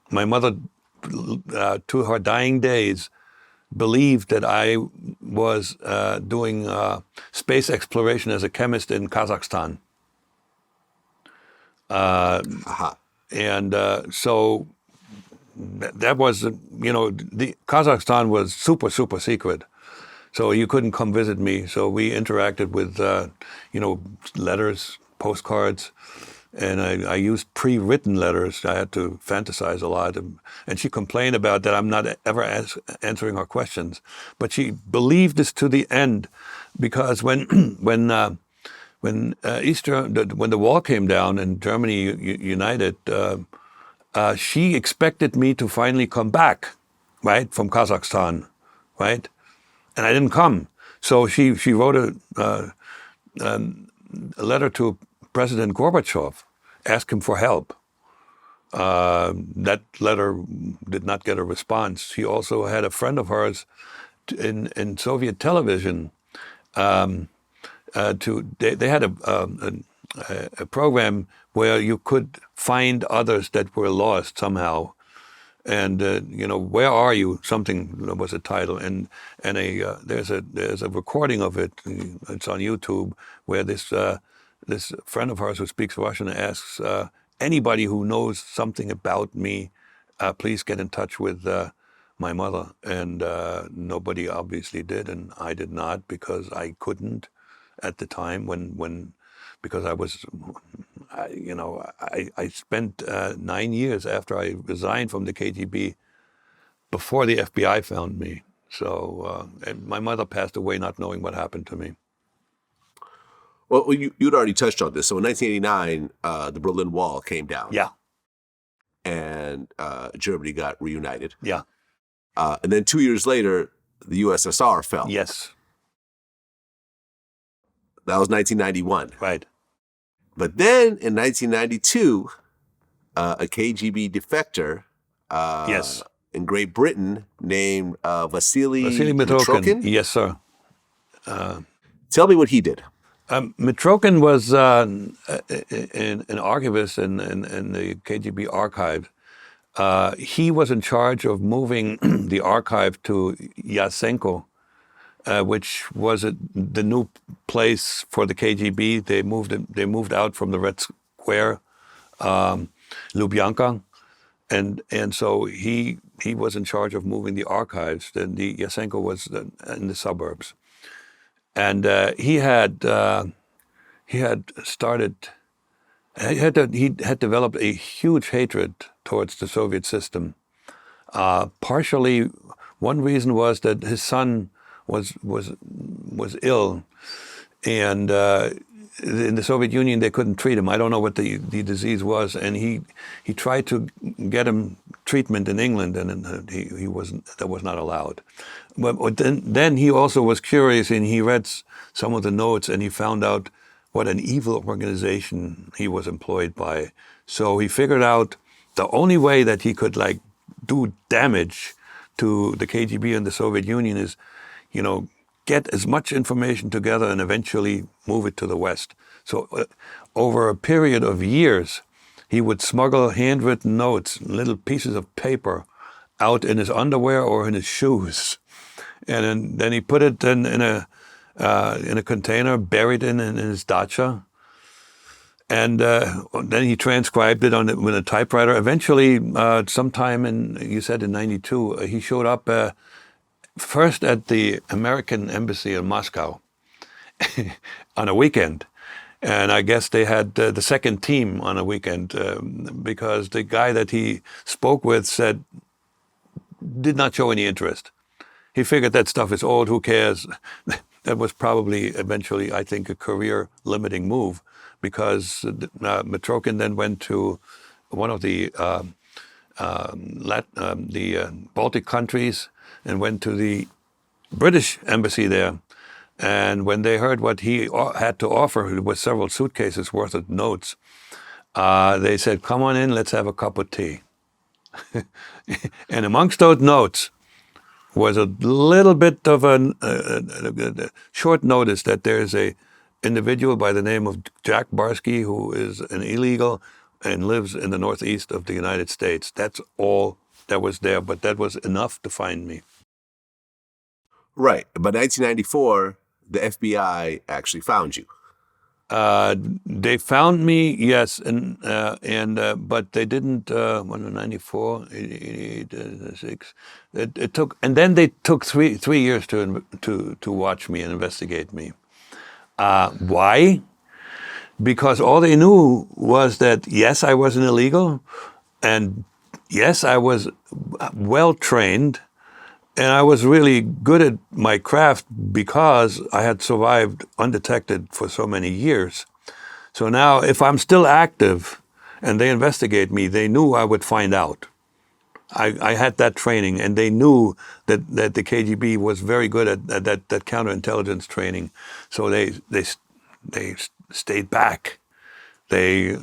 S2: My mother, to her dying days, believed that I was doing space exploration as a chemist in Kazakhstan. And so that was, the Kazakhstan was super, super secret. So you couldn't come visit me. So we interacted with, letters, postcards. And I used pre-written letters. I had to fantasize a lot. And she complained about that I'm not ever answering her questions. But she believed this to the end because when the wall came down and Germany united, she expected me to finally come back, right, from Kazakhstan, right? And I didn't come. So she wrote a letter to President Gorbachev, asked him for help. That letter did not get a response. She also had a friend of hers in Soviet television. They had a program where you could find others that were lost somehow. And where are you? Something was a title, and there's a recording of it. It's on YouTube where this friend of hers who speaks Russian asks anybody who knows something about me, please get in touch with my mother. And nobody obviously did, and I did not because I couldn't at the time because I was. I spent 9 years after I resigned from the KGB before the FBI found me. So, and my mother passed away not knowing what happened to me.
S1: Well, you'd already touched on this. So in 1989, the Berlin Wall came down.
S2: Yeah.
S1: And Germany got reunited.
S2: Yeah.
S1: And then 2 years later, the USSR fell.
S2: Yes.
S1: That was 1991.
S2: Right.
S1: But then in 1992, a KGB defector
S2: Yes.
S1: in Great Britain named
S2: Vasily
S1: Vasily
S2: Mitrokhin.
S1: Mitrokhin.
S2: Yes, sir.
S1: Tell me what he did.
S2: Mitrokhin was an archivist in the KGB archive. He was in charge of moving the archive to Yasenko, which was the new place for the KGB. They moved out from the Red Square, Lubyanka, and so he was in charge of moving the archives. Then the Yasenko was in the suburbs, and he had started. He had developed a huge hatred towards the Soviet system. Partially, one reason was that his son was ill, and in the Soviet Union they couldn't treat him. I don't know what the disease was, and he tried to get him treatment in England, and he wasn't. That was not allowed. But then he also was curious, and he read some of the notes, and he found out what an evil organization he was employed by. So he figured out the only way that he could do damage to the KGB and the Soviet Union is, get as much information together and eventually move it to the West. So over a period of years, he would smuggle handwritten notes, little pieces of paper, out in his underwear or in his shoes, and then he put it in a container, buried in his dacha, and then he transcribed it with a typewriter. Eventually, sometime you said in '92, he showed up first at the American embassy in Moscow on a weekend. And I guess they had the second team on a weekend because the guy that he spoke with did not show any interest. He figured that stuff is old, who cares? That was probably eventually, I think, a career-limiting move, because Mitrokhin then went to one of the Baltic countries and went to the British embassy there. And when they heard what he had to offer, it was several suitcases worth of notes, they said, "Come on in, let's have a cup of tea." And amongst those notes was a little bit of a short notice that there is a individual by the name of Jack Barsky who is an illegal and lives in the northeast of the United States. That's all that was there, but that was enough to find me.
S1: Right. But 1994, the FBI actually found you.
S2: They found me, yes, but they didn't. 94, 88, 6. It took, and then they took 3 years to watch me and investigate me. Why? Because all they knew was that yes, I was an illegal, and yes, I was well trained. And I was really good at my craft because I had survived undetected for so many years. So now if I'm still active and they investigate me, they knew I would find out. I had that training, and they knew that the KGB was very good at that counterintelligence training. So they stayed back. The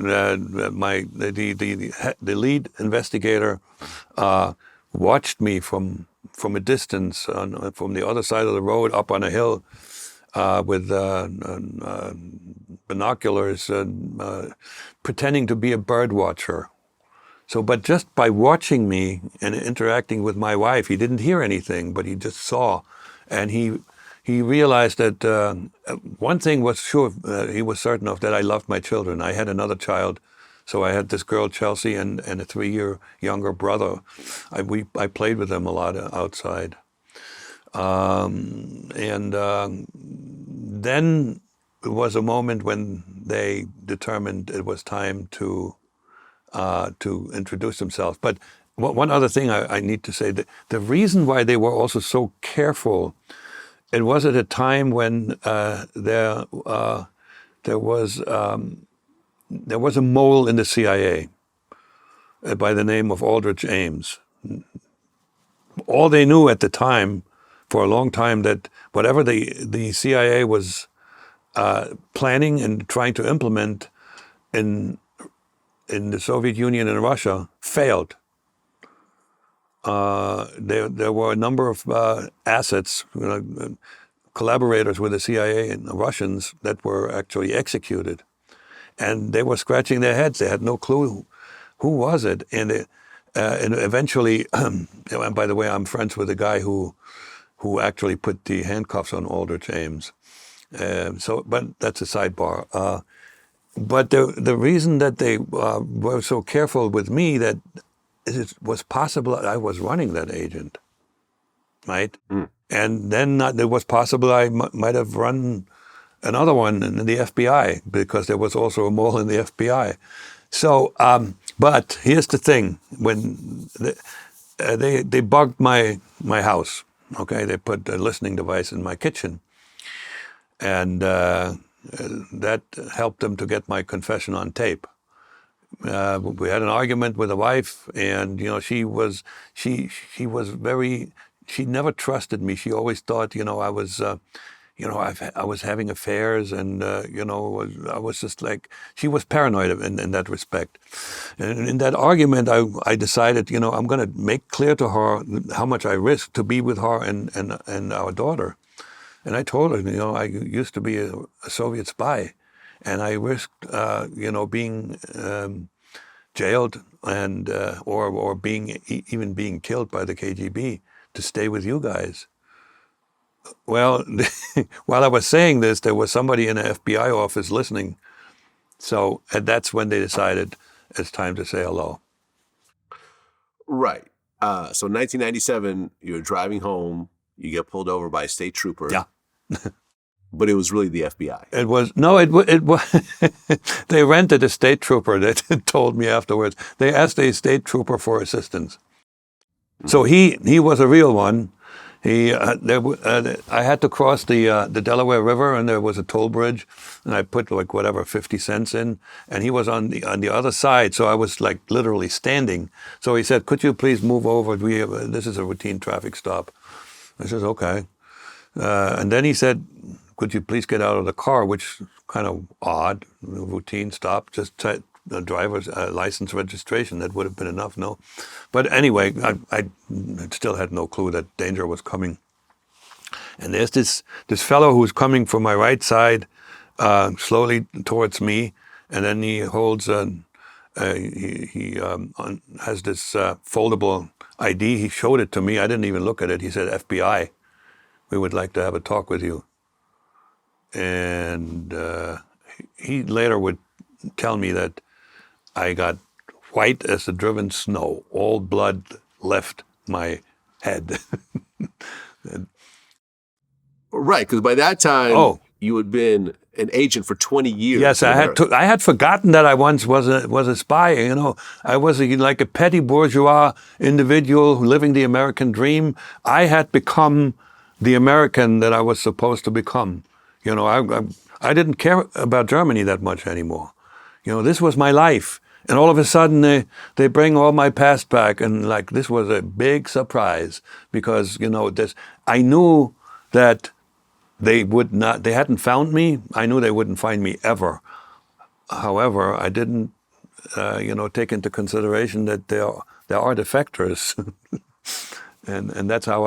S2: lead investigator watched me from a distance, from the other side of the road, up on a hill, with binoculars, pretending to be a bird watcher. So, but just by watching me and interacting with my wife, he didn't hear anything, but he just saw, and he realized that one thing was sure, he was certain of, that I loved my children. I had another child. So I had this girl, Chelsea, and a 3-year younger brother. I played with them a lot outside. Then it was a moment when they determined it was time to introduce themselves. But one other thing I need to say, that the reason why they were also so careful, it was at a time when there was a mole in the CIA by the name of Aldrich Ames. All they knew at the time, for a long time, that whatever the CIA was planning and trying to implement, in the Soviet Union and Russia failed. There were a number of assets, collaborators with the CIA and the Russians that were actually executed. And they were scratching their heads. They had no clue who was it. And eventually, and by the way, I'm friends with a guy who actually put the handcuffs on Aldrich Ames. But that's a sidebar. But the reason that they were so careful with me that it was possible I was running that agent, right? And then it was possible I might have run another one in the FBI, because there was also a mole in the FBI. So, but here's the thing: when they bugged my house, okay, they put a listening device in my kitchen, and that helped them to get my confession on tape. We had an argument with the wife, and she never trusted me. She always thought I was. I was having affairs, and I was just like, she was paranoid in that respect. And in that argument, I decided, I'm going to make clear to her how much I risked to be with her and our daughter. And I told her, I used to be a Soviet spy, and I risked, being jailed and or even being killed by the KGB to stay with you guys. Well, while I was saying this, there was somebody in the FBI office listening. So, and that's when they decided it's time to say hello.
S1: Right. So 1997, you're driving home, you get pulled over by a state trooper.
S2: Yeah.
S1: But it was really the FBI.
S2: It was, they rented a state trooper that told me afterwards. They asked a state trooper for assistance. So he was a real one. I had to cross the Delaware River, and there was a toll bridge, and I put 50 cents in, and he was on the other side, so I was literally standing. So he said, "Could you please move over? This is a routine traffic stop." I said, "Okay," and then he said, "Could you please get out of the car?" Which kind of odd, routine stop, just driver's license registration. That would have been enough, no? But anyway, I still had no clue that danger was coming. And there's this fellow who's coming from my right side, slowly towards me, and then he holds he has this foldable ID. He showed it to me. I didn't even look at it. He said, "FBI, we would like to have a talk with you." And he later would tell me that I got white as the driven snow. All blood left my head.
S1: Right, because by that time, you had been an agent for 20 years.
S2: Yes, I had forgotten that I once was a spy. I was like a petty bourgeois individual living the American dream. I had become the American that I was supposed to become. I didn't care about Germany that much anymore. This was my life. And all of a sudden, they bring all my past back, and this was a big surprise, because I knew that they hadn't found me. I knew they wouldn't find me ever. However, I didn't, take into consideration that there are defectors, and that's how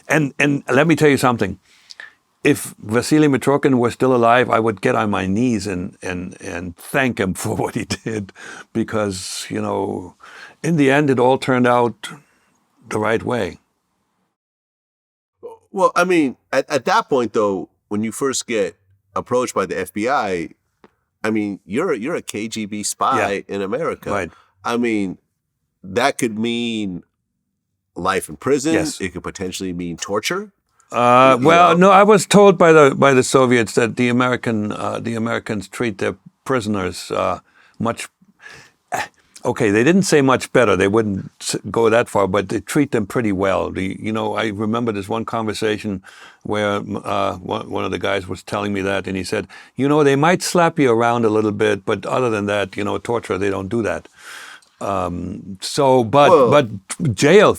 S2: and let me tell you something. If Vasily Mitrokhin were still alive, I would get on my knees and thank him for what he did, because, in the end, it all turned out the right way.
S1: Well, I mean, at that point, though, when you first get approached by the FBI, I mean, you're a KGB spy in America.
S2: Right.
S1: I mean, that could mean life in prison.
S2: Yes.
S1: It could potentially mean torture.
S2: No, I was told by the Soviets that the Americans treat their prisoners much. Okay, they didn't say much better. They wouldn't go that far, but they treat them pretty well. I remember this one conversation where one of the guys was telling me that, and he said, they might slap you around a little bit, but other than that, torture, they don't do that. But jail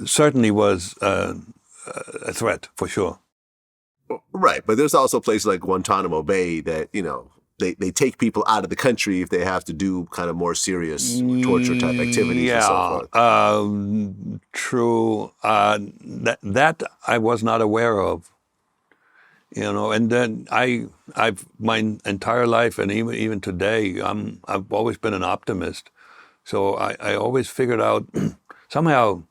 S2: certainly was a threat, for sure.
S1: Right, but there's also places like Guantanamo Bay that, they take people out of the country if they have to do kind of more serious torture type activities and so forth.
S2: True. That I was not aware of. And then I've my entire life, and even today, I've always been an optimist. So I always figured out somehow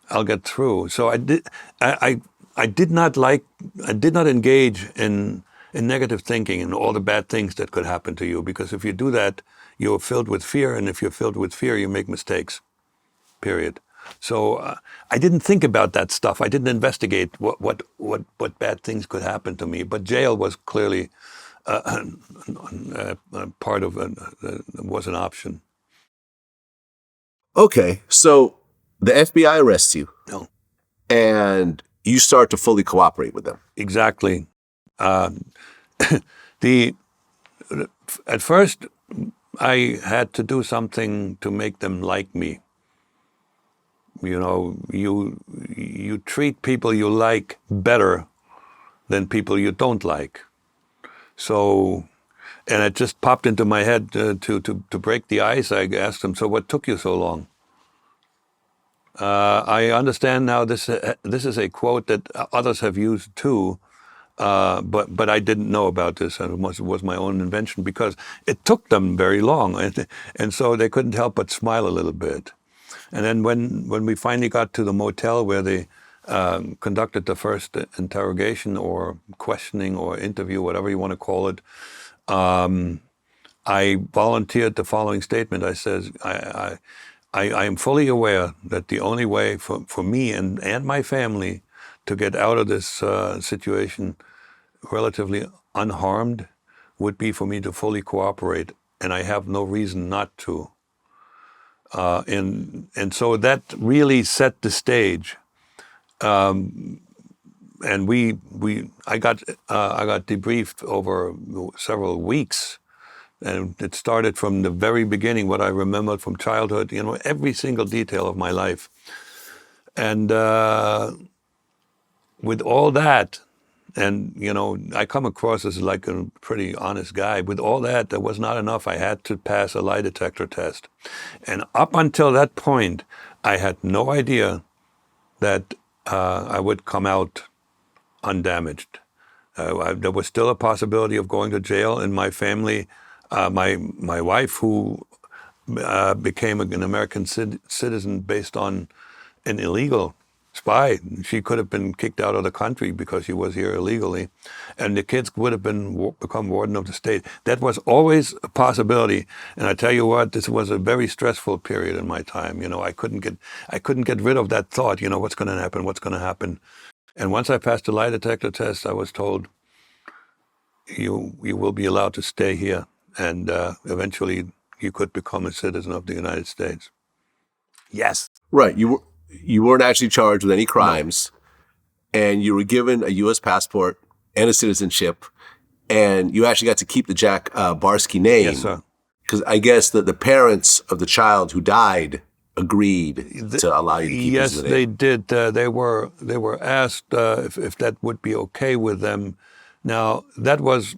S2: I'll get through. So I did not engage in negative thinking and all the bad things that could happen to you, because if you do that, you're filled with fear, and if you're filled with fear, you make mistakes. Period. So I didn't think about that stuff. I didn't investigate what bad things could happen to me. But jail was clearly part of was an option.
S1: Okay, so the FBI arrests you.
S2: No.
S1: And you start to fully cooperate with them.
S2: Exactly. At first, I had to do something to make them like me. You treat people you like better than people you don't like. So, and it just popped into my head to break the ice. I asked them, "So what took you so long?" I understand now this is a quote that others have used too, but I didn't know about this, and it was my own invention, because it took them very long, and so they couldn't help but smile a little bit. And then when we finally got to the motel where they conducted the first interrogation or questioning or interview, whatever you want to call it, I volunteered the following statement. I said, I am fully aware that the only way for me and my family to get out of this situation relatively unharmed would be for me to fully cooperate, and I have no reason not to. And so that really set the stage. And I got debriefed over several weeks. And it started from the very beginning, what I remembered from childhood, every single detail of my life. And with all that, and, I come across as like a pretty honest guy. With all that, there was not enough. I had to pass a lie detector test. And up until that point, I had no idea that I would come out undamaged. There was still a possibility of going to jail in my family. My wife, who became an American citizen based on an illegal spy, she could have been kicked out of the country because she was here illegally, and the kids would have become warden of the state. That was always a possibility. And I tell you what, this was a very stressful period in my time. I couldn't get rid of that thought. What's going to happen? What's going to happen? And once I passed the lie detector test, I was told, you will be allowed to stay here, and eventually you could become a citizen of the United States. Yes.
S1: Right. You weren't actually charged with any crimes, and you were given a U.S. passport and a citizenship, and you actually got to keep the Jack Barsky name.
S2: Yes, sir.
S1: Because I guess that the parents of the child who died agreed to allow you to keep his name.
S2: Yes, they did. They were asked if that would be okay with them. Now, that was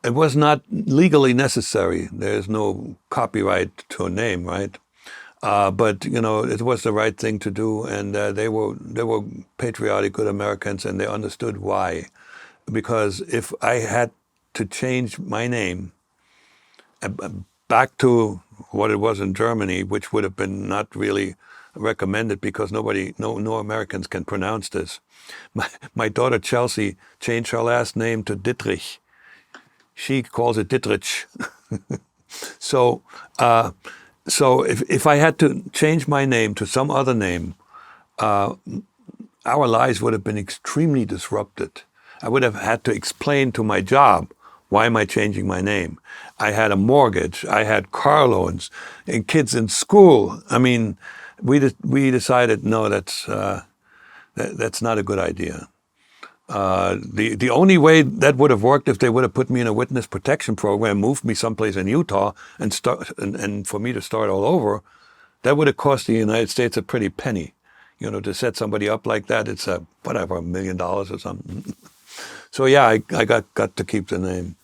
S2: it was not legally necessary. There's no copyright to a name, right? But it was the right thing to do, and they were patriotic, good Americans, and they understood why. Because if I had to change my name back to what it was in Germany, which would have been not really recommended because no Americans can pronounce this. My daughter Chelsea changed her last name to Dittrich. She calls it Dittrich. So if I had to change my name to some other name, our lives would have been extremely disrupted. I would have had to explain to my job, why am I changing my name? I had a mortgage, I had car loans, and kids in school. I mean, we decided, no, that's not a good idea. The only way that would have worked if they would have put me in a witness protection program, moved me someplace in Utah, and for me to start all over, that would have cost the United States a pretty penny. To set somebody up like that, it's $1 million or something. So yeah, I got to keep the name.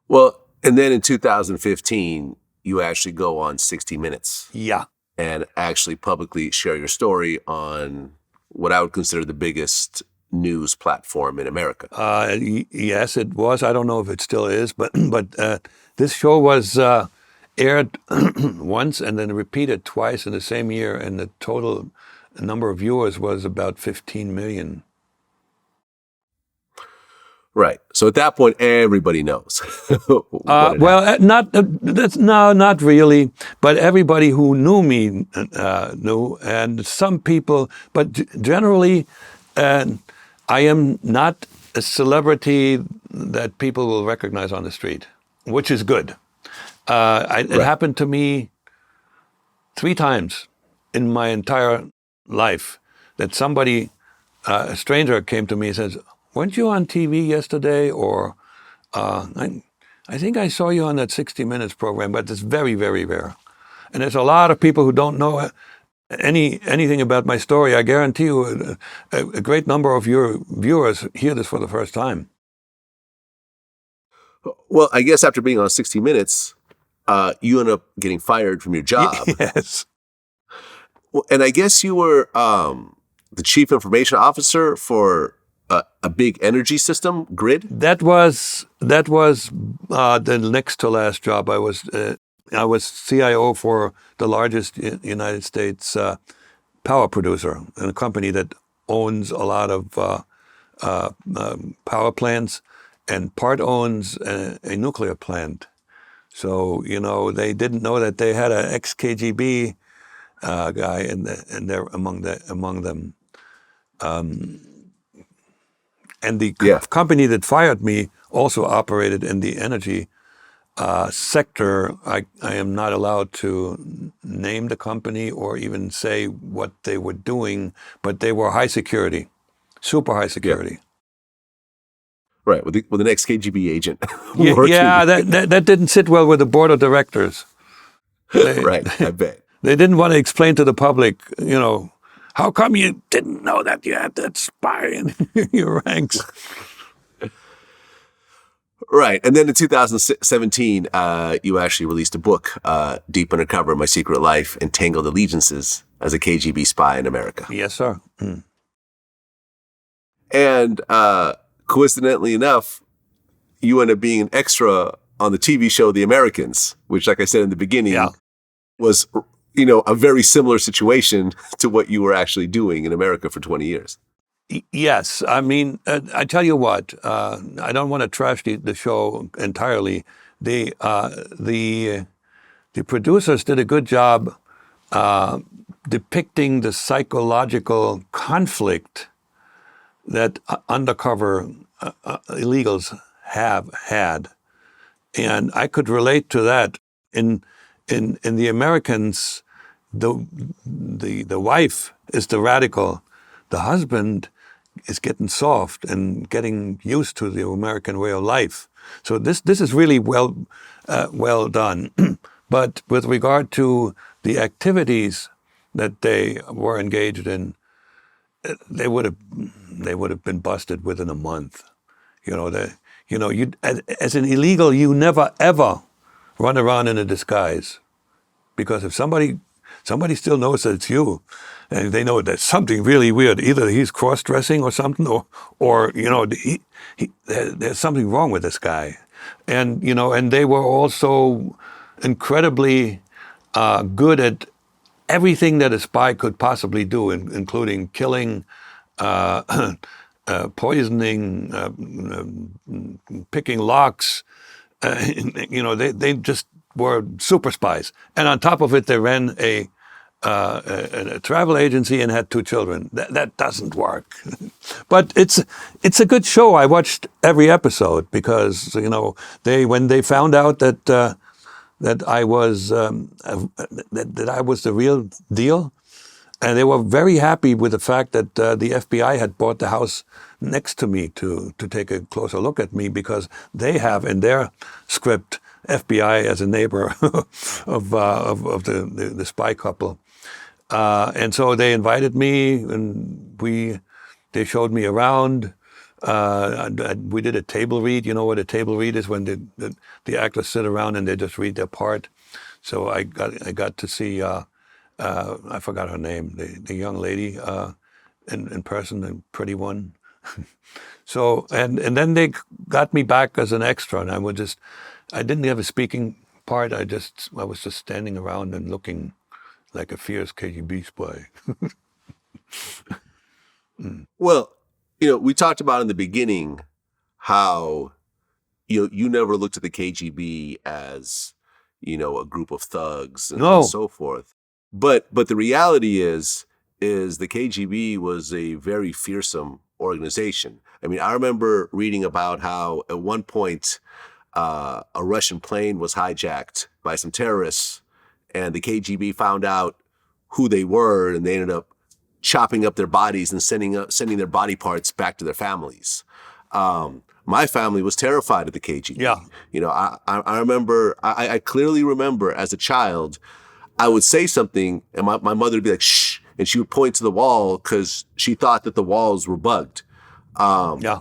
S1: Well, and then in 2015, you actually go on 60 Minutes.
S2: Yeah.
S1: And actually publicly share your story on what I would consider the biggest news platform in America.
S2: Yes, it was. I don't know if it still is, but this show was aired once and then repeated twice in the same year, and the total number of viewers was about 15 million.
S1: Right. So at that point, everybody knows.
S2: Not really. But everybody who knew me knew, and some people. But generally, I am not a celebrity that people will recognize on the street, which is good. It happened to me 3 times in my entire life that somebody, a stranger, came to me and says, "Weren't you on TV yesterday?" Or, I think I saw you on that 60 Minutes program, but it's very, very rare. And there's a lot of people who don't know anything about my story. I guarantee you a great number of your viewers hear this for the first time.
S1: Well, I guess after being on 60 Minutes, you end up getting fired from your job.
S2: Yes.
S1: Well, and I guess you were the chief information officer for a big energy system, Grid?
S2: That was the next to last job. I was CIO for the largest United States power producer, and a company that owns a lot of power plants and part owns a nuclear plant. So they didn't know that they had an ex-KGB guy in there among them. And the company that fired me also operated in the energy sector. I am not allowed to name the company or even say what they were doing, but they were high security, super high security.
S1: Yeah. Right, with an ex-KGB agent.
S2: Yeah, that didn't sit well with the board of directors.
S1: Right, I bet.
S2: They didn't want to explain to the public, how come you didn't know that you had that spy in your ranks?
S1: Right. And then in 2017, you actually released a book, Deep Undercover, My Secret Life, Entangled Allegiances as a KGB Spy in America.
S2: Yes, sir. Mm.
S1: And coincidentally enough, you end up being an extra on the TV show The Americans, which, like I said in the beginning, was a very similar situation to what you were actually doing in America for 20 years.
S2: Yes. I mean, I tell you what, I don't want to trash the show entirely. The producers did a good job depicting the psychological conflict that undercover illegals have had. And I could relate to that. In The Americans, the wife is the radical. The husband is getting soft and getting used to the American way of life. So this is really well done. But with regard to the activities that they were engaged in, they would have been busted within a month. As an illegal, you never ever run around in a disguise, because if somebody still knows that it's you, and they know there's something really weird, either he's cross-dressing or something, or there's something wrong with this guy, and they were also incredibly good at everything that a spy could possibly do, including killing, poisoning, picking locks. They just were super spies. And on top of it, they ran a travel agency and had 2 children. That doesn't work. But it's a good show. I watched every episode because when they found out that I was that I was the real deal, and they were very happy with the fact that the FBI had bought the house next to me to take a closer look at me, because they have in their script FBI as a neighbor of the spy couple, and so they invited me, and they showed me around. We did a table read. You know what a table read is? When the actors sit around and they just read their part. So I got to see I forgot her name, the young lady in person, the pretty one. So and then they got me back as an extra, and I didn't have a speaking part. I was just standing around and looking like a fierce KGB spy.
S1: Well, we talked about in the beginning how you never looked at the KGB as a group of thugs and,
S2: No.
S1: and so forth. But the reality is the KGB was a very fearsome organization. I mean, I remember reading about how at one point a Russian plane was hijacked by some terrorists, and the KGB found out who they were, and they ended up chopping up their bodies and sending their body parts back to their families. My family was terrified of the KGB.
S2: Yeah.
S1: I remember, I clearly remember as a child, I would say something and my mother would be like, shh, and she would point to the wall because she thought that the walls were bugged.
S2: Yeah.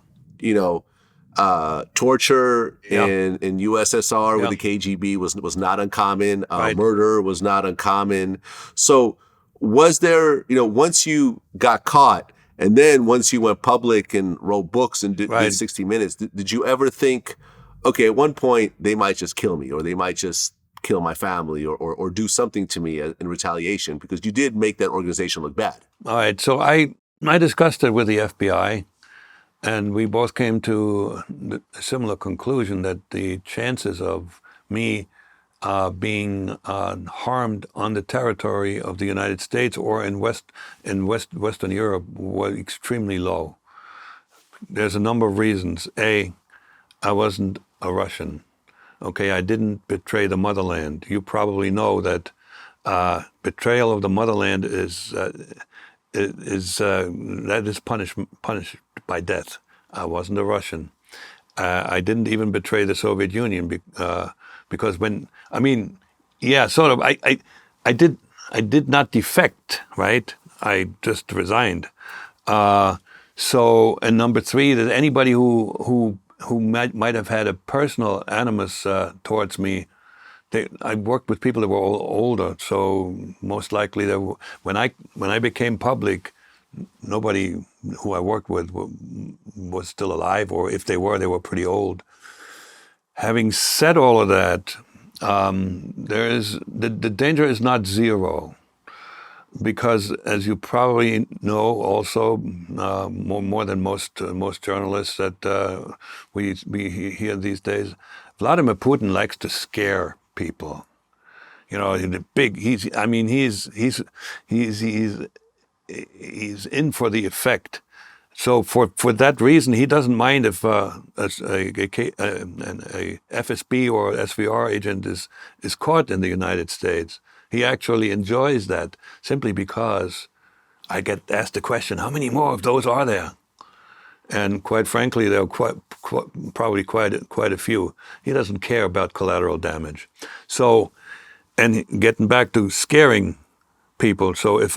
S1: Torture
S2: Yeah.
S1: in USSR with
S2: Yeah.
S1: the KGB was not uncommon.
S2: Right.
S1: Murder was not uncommon. So was there, once you got caught and then once you went public and wrote books and did
S2: Right.
S1: 60 Minutes, did you ever think, okay, at one point they might just kill me or they might just kill my family or do something to me in retaliation, because you did make that organization look bad?
S2: All right. So I discussed it with the FBI, and we both came to a similar conclusion that the chances of me being harmed on the territory of the United States or in Western Europe were extremely low. There's a number of reasons. A, I wasn't a Russian. Okay, I didn't betray the motherland. You probably know that betrayal of the motherland is punished by death. I wasn't a Russian. I didn't even betray the Soviet Union because sort of. I did not defect, right? I just resigned. And number three, that anybody who might have had a personal animus towards me, I worked with people that were older, so most likely when I became public, nobody who I worked with was still alive, or if they were pretty old. Having said all of that, the danger is not zero, because as you probably know, also more than most journalists that we hear these days, Vladimir Putin likes to scare people. He's in for the effect. So for that reason, he doesn't mind if a FSB or SVR agent is caught in the United States. He actually enjoys that simply because I get asked the question, how many more of those are there? And quite frankly, there are probably quite a few. He doesn't care about collateral damage. So, and getting back to scaring people. So if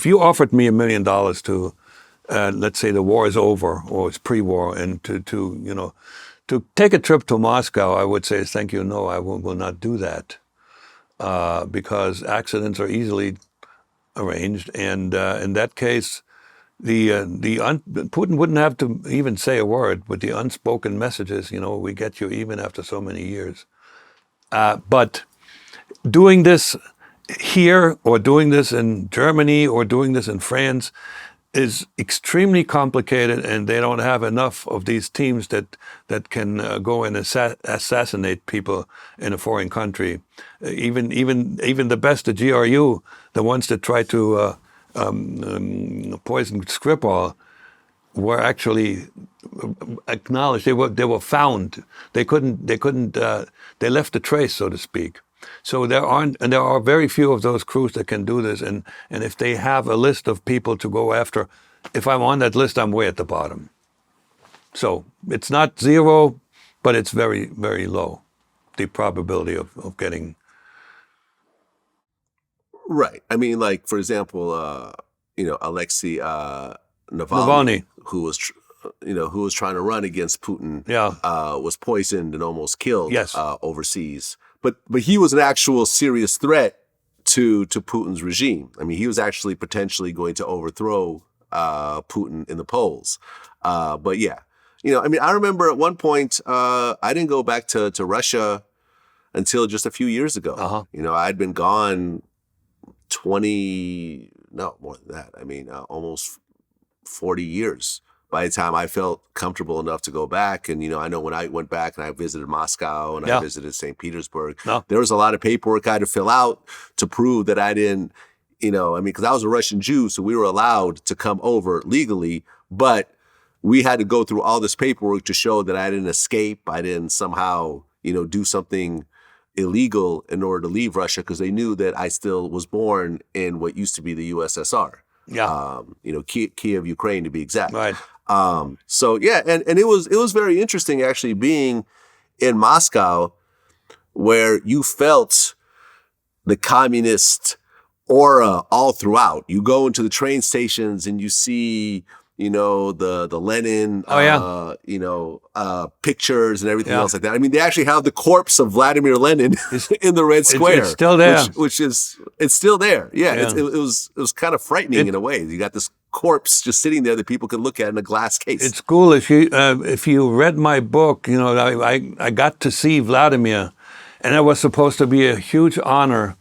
S2: you offered me $1 million to, let's say the war is over or it's pre-war, and to take a trip to Moscow, I would say, thank you, no, I will not do that, because accidents are easily arranged, and in that case, Putin wouldn't have to even say a word with the unspoken messages. We get you even after so many years. But doing this here, or doing this in Germany, or doing this in France, is extremely complicated, and they don't have enough of these teams that can go and assassinate people in a foreign country. Even the best, the GRU, the ones that try to poison Skripal, were actually acknowledged. They were found. They left a trace, so to speak. So there are very few of those crews that can do this. And if they have a list of people to go after, if I'm on that list, I'm way at the bottom. So it's not zero, but it's very, very low, the probability of getting.
S1: Right. I mean, like, for example, Alexei Navalny,
S2: Navalny.
S1: who was who was trying to run against Putin,
S2: Yeah.
S1: was poisoned and almost killed
S2: Yes.
S1: overseas. But he was an actual serious threat to Putin's regime. I mean, he was actually potentially going to overthrow Putin in the polls. But yeah, I mean, I remember at one point, I didn't go back to Russia until just a few years ago.
S2: Uh-huh.
S1: I'd been gone more than that. I mean, almost 40 years by the time I felt comfortable enough to go back. And, I know when I went back and I visited Moscow and I visited St. Petersburg, there was a lot of paperwork I had to fill out to prove that I didn't, because I was a Russian Jew, so we were allowed to come over legally, but we had to go through all this paperwork to show that I didn't escape. I didn't somehow, do something illegal in order to leave Russia, because they knew that I still was born in what used to be the USSR.
S2: Yeah.
S1: Kiev, Ukraine, to be exact.
S2: Right.
S1: So yeah, and it was very interesting actually being in Moscow, where you felt the communist aura all throughout. You go into the train stations and you see, the Lenin, pictures and everything else like that. I mean, they actually have the corpse of Vladimir Lenin in the Red Square.
S2: It's still there.
S1: It's still there. Yeah. It was kind of frightening in a way. You got this corpse just sitting there that people could look at in a glass case.
S2: It's cool. If you read my book, I got to see Vladimir, and that was supposed to be a huge honor.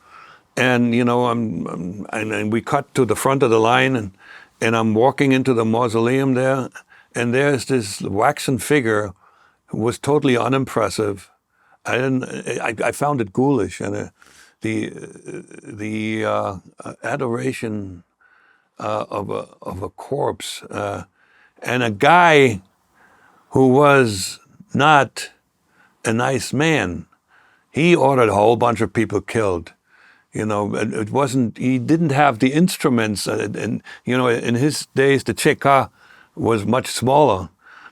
S2: And and we cut to the front of the line, and I'm walking into the mausoleum there, and there's this waxen figure who was totally unimpressive. I found it ghoulish, and the adoration of a corpse, and a guy who was not a nice man. He ordered a whole bunch of people killed. It wasn't. He didn't have the instruments, and in his days the Cheka was much smaller,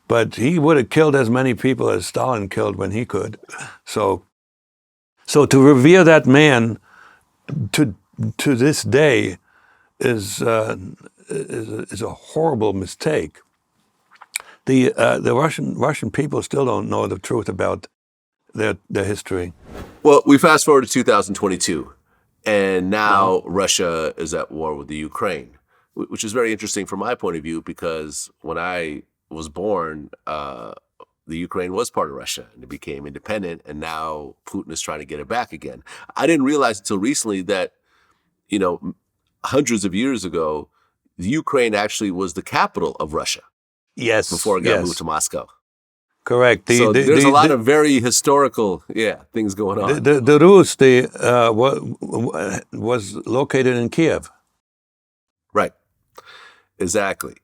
S2: but he would have killed as many people as Stalin killed when he could. So to revere that man to this day is a horrible mistake. The Russian people still don't know the truth about their history.
S1: Well, we fast forward to 2022, and now Russia is at war with the Ukraine, which is very interesting from my point of view, because when I was born, the Ukraine was part of Russia and it became independent, and now Putin is trying to get it back again. I didn't realize until recently that, hundreds of years ago, the Ukraine actually was the capital of Russia.
S2: Yes.
S1: Before it got moved to Moscow.
S2: Correct.
S1: There's a lot of very historical, things going on.
S2: The Rus was located in Kiev.
S1: Right. Exactly.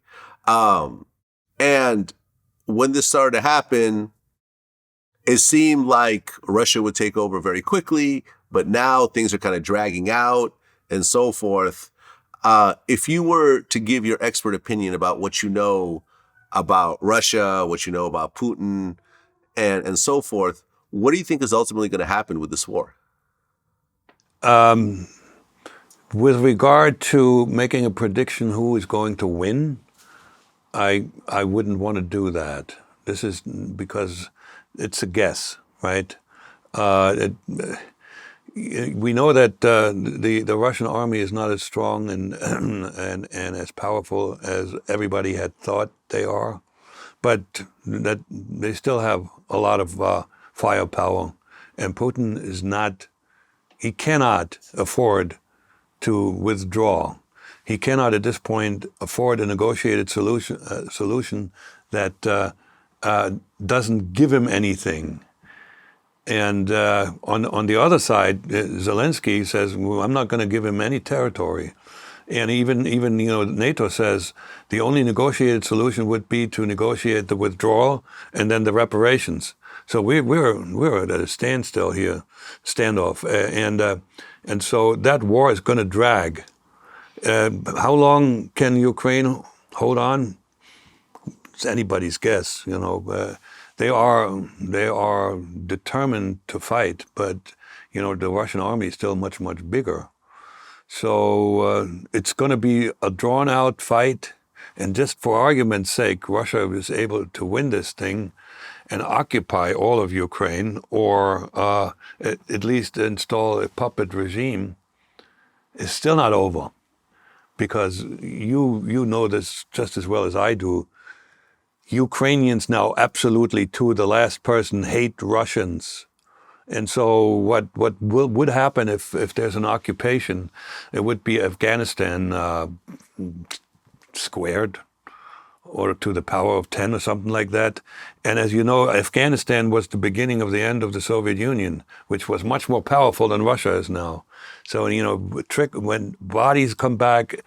S1: And when this started to happen, it seemed like Russia would take over very quickly, but now things are kind of dragging out and so forth. If you were to give your expert opinion about what you know about Russia, what you know about Putin, and so forth, what do you think is ultimately going to happen with this war?
S2: With regard to making a prediction who is going to win, I wouldn't want to do that. This is because it's a guess, right? We know that the Russian army is not as strong and as powerful as everybody had thought they are, but that they still have a lot of firepower, and Putin is not. He cannot afford to withdraw. He cannot at this point afford a negotiated solution that doesn't give him anything. And on the other side, Zelensky says, well, I'm not going to give him any territory. And even NATO says the only negotiated solution would be to negotiate the withdrawal and then the reparations. So we're at a standstill here, standoff, and so that war is going to drag. How long can Ukraine hold on? It's anybody's guess, They are determined to fight, but the Russian army is still much, much bigger. So it's going to be a drawn-out fight. and just for argument's sake, Russia was able to win this thing and occupy all of Ukraine, or at least install a puppet regime, is still not over. Because you know this just as well as I do. Ukrainians now absolutely to the last person hate Russians. And so what would happen if there's an occupation? It would be Afghanistan squared, or to the power of 10 or something like that. And as you know, Afghanistan was the beginning of the end of the Soviet Union, which was much more powerful than Russia is now. So, you know, when bodies come back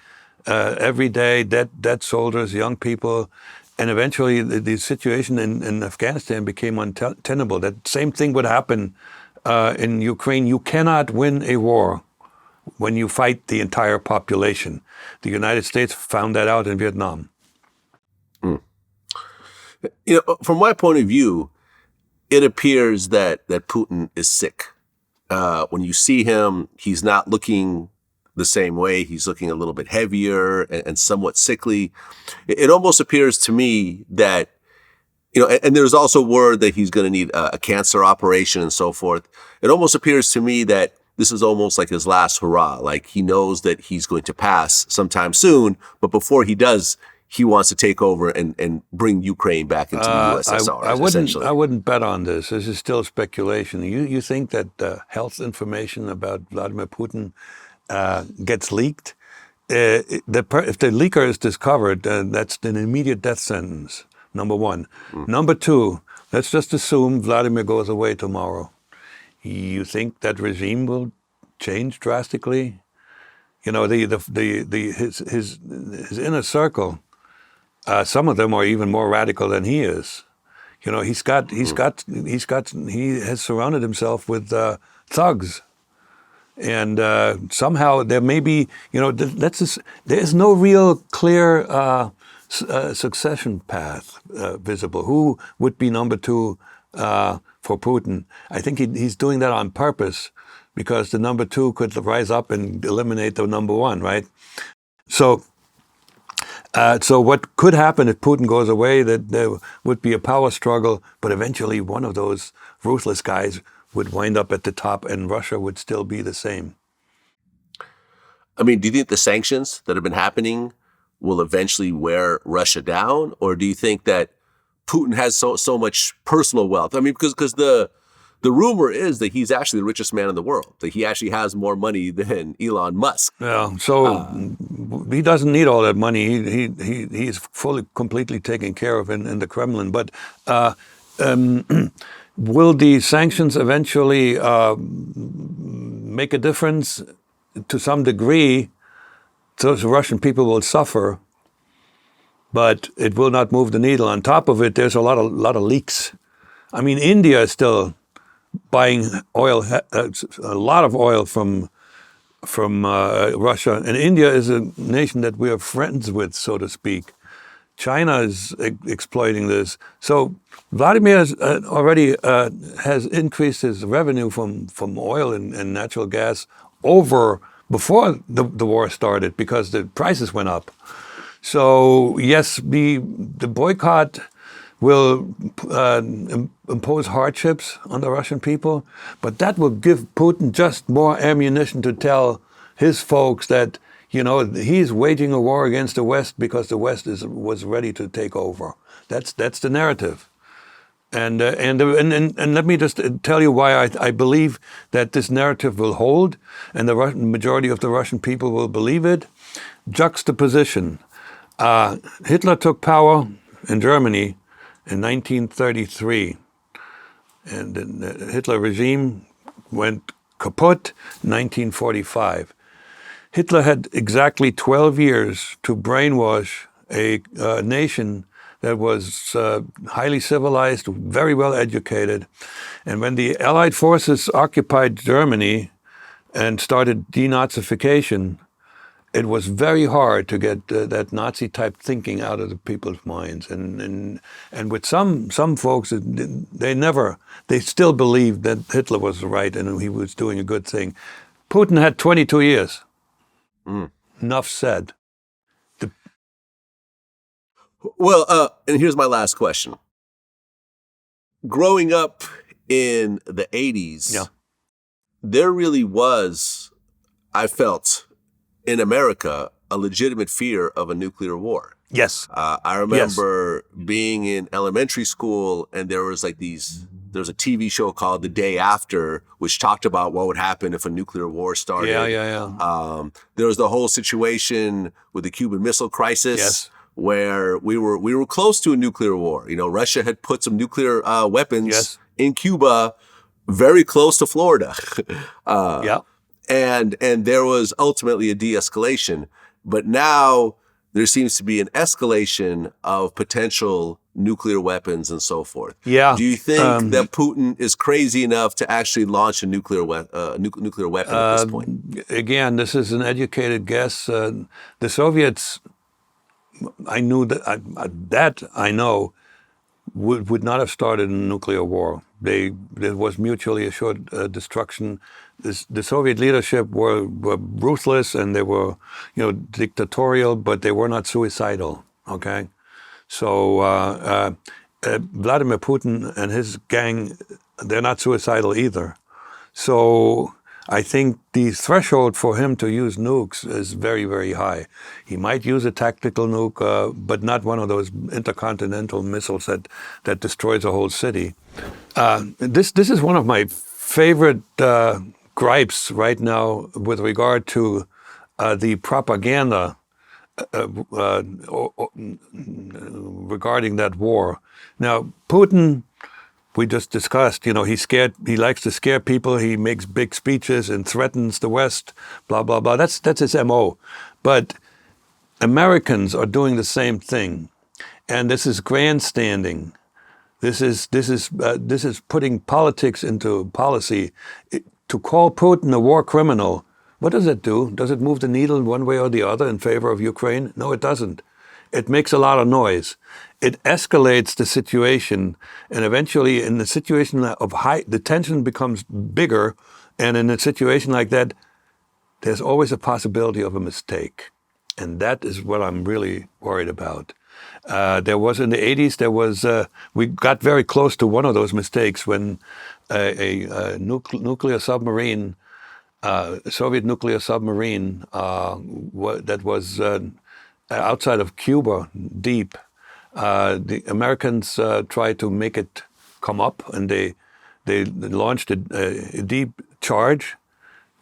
S2: every day, dead soldiers, young people, and eventually the situation in Afghanistan became untenable. That same thing would happen in Ukraine. You cannot win a war when you fight the entire population. The United States found that out in Vietnam.
S1: You know, from my point of view, it appears that Putin is sick. When you see him, he's not looking the same way. He's looking a little bit heavier and somewhat sickly. It almost appears to me that, you know, and there's also word that he's going to need a cancer operation and so forth. It almost appears to me that this is almost like his last hurrah. Like he knows that he's going to pass sometime soon, but before he does, he wants to take over and bring Ukraine back into the USSR.
S2: I wouldn't bet on this. This is still speculation. You think that health information about Vladimir Putin gets leaked? If the leaker is discovered, that's an immediate death sentence, number one. Number two, let's just assume Vladimir goes away tomorrow. You think that regime will change drastically? You know, his inner circle, some of them are even more radical than he is. You know, he has surrounded himself with thugs. And somehow there may be, you know, there is no real clear succession path visible. Who would be number two for Putin? I think he's doing that on purpose, because the number two could rise up and eliminate the number one, right? So what could happen if Putin goes away, that there would be a power struggle, but eventually one of those ruthless guys would wind up at the top and Russia would still be the same.
S1: I mean, do you think the sanctions that have been happening will eventually wear Russia down? Or do you think that Putin has so much personal wealth? I mean, because the rumor is that he's actually the richest man in the world, that he actually has more money than Elon Musk.
S2: Yeah, so he doesn't need all that money. He's completely taken care of in the Kremlin. But will the sanctions eventually make a difference? To some degree, those Russian people will suffer, but it will not move the needle. On top of it, there's a lot of leaks. I mean, India is still buying oil, a lot of oil from Russia, and India is a nation that we are friends with, so to speak. China is exploiting this. So Vladimir already has increased his revenue from oil and natural gas over before the war started, because the prices went up. So yes, the boycott will impose hardships on the Russian people, but that will give Putin just more ammunition to tell his folks that, you know, he's waging a war against the West because the West was ready to take over. That's the narrative. And let me just tell you why I believe that this narrative will hold, and the majority of the Russian people will believe it. Juxtaposition. Hitler took power in Germany in 1933, and the Hitler regime went kaput in 1945. Hitler had exactly 12 years to brainwash a nation that was highly civilized, very well educated. And when the Allied forces occupied Germany and started denazification, it was very hard to get that Nazi-type thinking out of the people's minds. And with some folks, they still believed that Hitler was right and he was doing a good thing. Putin had 22 years. Enough said.
S1: Well, and here's my last question. Growing up in the 80s,
S2: Yeah.
S1: there really was, I felt, in America, a legitimate fear of a nuclear war.
S2: Yes.
S1: I remember being in elementary school, and there was a TV show called The Day After, which talked about what would happen if a nuclear war started.
S2: Yeah.
S1: There was the whole situation with the Cuban Missile Crisis.
S2: Yes.
S1: Where we were close to a nuclear war. Russia had put some nuclear weapons in Cuba, very close to Florida. And there was ultimately a de-escalation. But now there seems to be an escalation of potential nuclear weapons and so forth.
S2: Yeah.
S1: Do you think that Putin is crazy enough to actually launch a nuclear weapon at this point?
S2: Again, this is an educated guess. The Soviets, I knew that I know would not have started a nuclear war. There was mutually assured destruction. The Soviet leadership were ruthless, and they were, dictatorial, but they were not suicidal. Okay, so Vladimir Putin and his gang, they're not suicidal either. So I think the threshold for him to use nukes is very, very high. He might use a tactical nuke, but not one of those intercontinental missiles that destroys a whole city. This is one of my favorite gripes right now with regard to the propaganda regarding that war. Now, Putin, we just discussed, he's scared. He likes to scare people. He makes big speeches and threatens the West, blah, blah, blah. That's his MO. But Americans are doing the same thing. And this is grandstanding. This is putting politics into policy. To call Putin a war criminal, what does it do? Does it move the needle one way or the other in favor of Ukraine? No, it doesn't. It makes a lot of noise. It escalates the situation, and eventually in the situation of the tension becomes bigger, and in a situation like that, there's always a possibility of a mistake. And that is what I'm really worried about. There was in the 80s, we got very close to one of those mistakes when a nuclear submarine, Soviet nuclear submarine that was outside of Cuba, deep. The Americans tried to make it come up, and they launched a deep charge,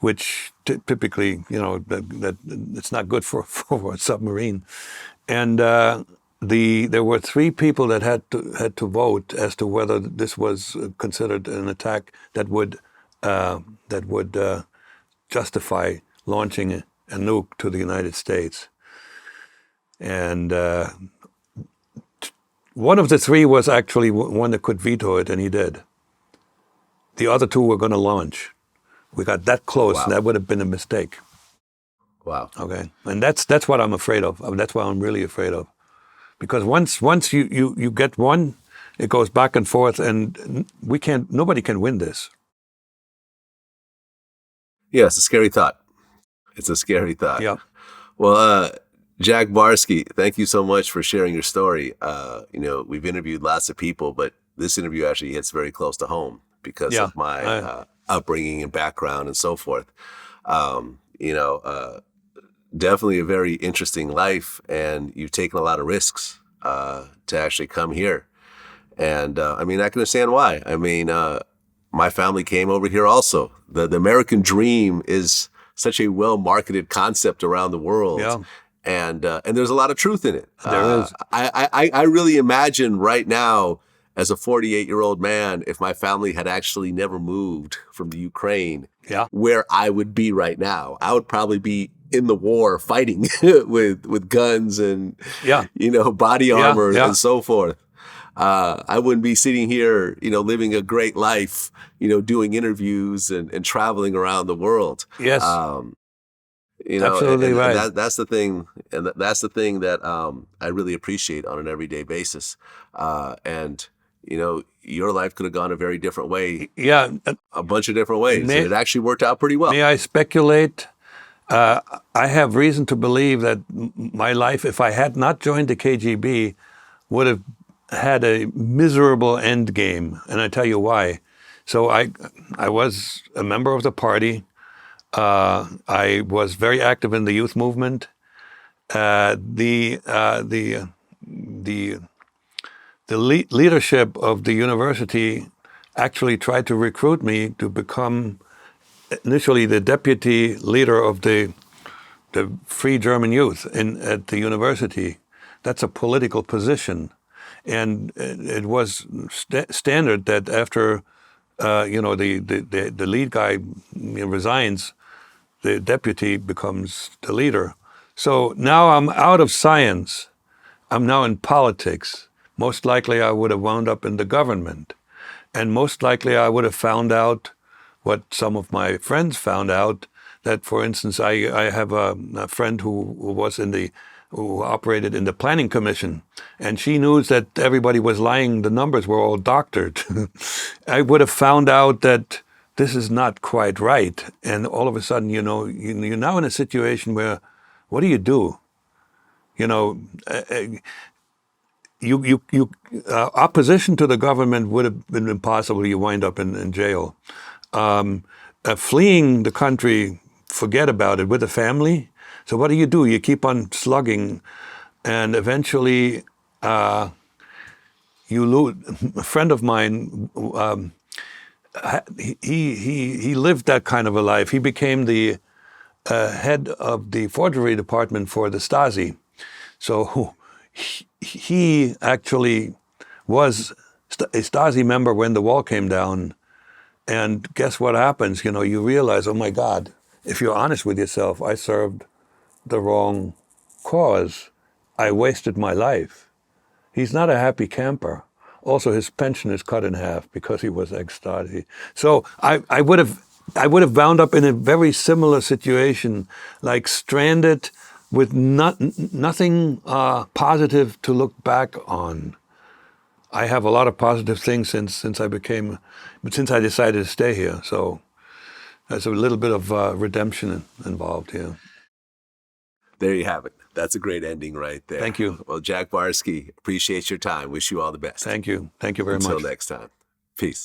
S2: which typically, that it's not good for a submarine. And there were 3 people that had to vote as to whether this was considered an attack that would justify launching a nuke to the United States. And one of the 3 was actually one that could veto it, and he did. The other 2 were going to launch. We got that close,
S1: Wow.
S2: and that would have been a mistake.
S1: Wow.
S2: Okay, and that's what I'm afraid of. That's what I'm really afraid of, because once you get one, it goes back and forth, and nobody can win this.
S1: Yeah, it's a scary thought. It's a scary thought.
S2: Yeah.
S1: Well, Jack Barsky, thank you so much for sharing your story. We've interviewed lots of people, but this interview actually hits very close to home because of my upbringing and background and so forth. Definitely a very interesting life, and you've taken a lot of risks to actually come here. And I can understand why. My family came over here also. The American dream is such a well-marketed concept around the world.
S2: Yeah.
S1: And there's a lot of truth in it.
S2: There is.
S1: I really imagine right now, as a 48-year-old man, if my family had actually never moved from the Ukraine, where I would be right now. I would probably be in the war fighting with guns and body armor and so forth. I wouldn't be sitting here, living a great life, doing interviews and traveling around the world.
S2: Yes.
S1: Absolutely
S2: right.
S1: And that's the thing, and that's the thing that I really appreciate on an everyday basis. Your life could have gone a very different way.
S2: Yeah.
S1: A bunch of different ways. And it actually worked out pretty well.
S2: May I speculate? I have reason to believe that my life, if I had not joined the KGB, would have had a miserable end game, and I tell you why. So I was a member of the party. I was very active in the youth movement. The leadership of the university actually tried to recruit me to become initially the deputy leader of the Free German Youth at the university. That's a political position, and it was standard that after the lead guy resigns, the deputy becomes the leader. So now I'm out of science. I'm now in politics. Most likely I would have wound up in the government. And most likely I would have found out what some of my friends found out, that, for instance, I have a friend who operated in the planning commission, and she knew that everybody was lying. The numbers were all doctored. I would have found out that this is not quite right. And all of a sudden, you're now in a situation where, what do you do? Opposition to the government would have been impossible. You wind up in jail. Fleeing the country, forget about it, with a family. So what do? You keep on slugging, and eventually you lose. A friend of mine, he lived that kind of a life. He became the head of the forgery department for the Stasi. So he actually was a Stasi member when the wall came down. And guess what happens? You realize, oh my God, if you're honest with yourself, I served the wrong cause. I wasted my life. He's not a happy camper. Also, his pension is cut in half because he was ex-Stasi. So I would have wound up in a very similar situation, like stranded with nothing positive to look back on. I have a lot of positive things since I decided to stay here. So there's a little bit of redemption involved here.
S1: There you have it. That's a great ending right there.
S2: Thank you.
S1: Well, Jack Barsky, appreciate your time. Wish you all the best.
S2: Thank you. Thank you very much.
S1: Until next time. Peace.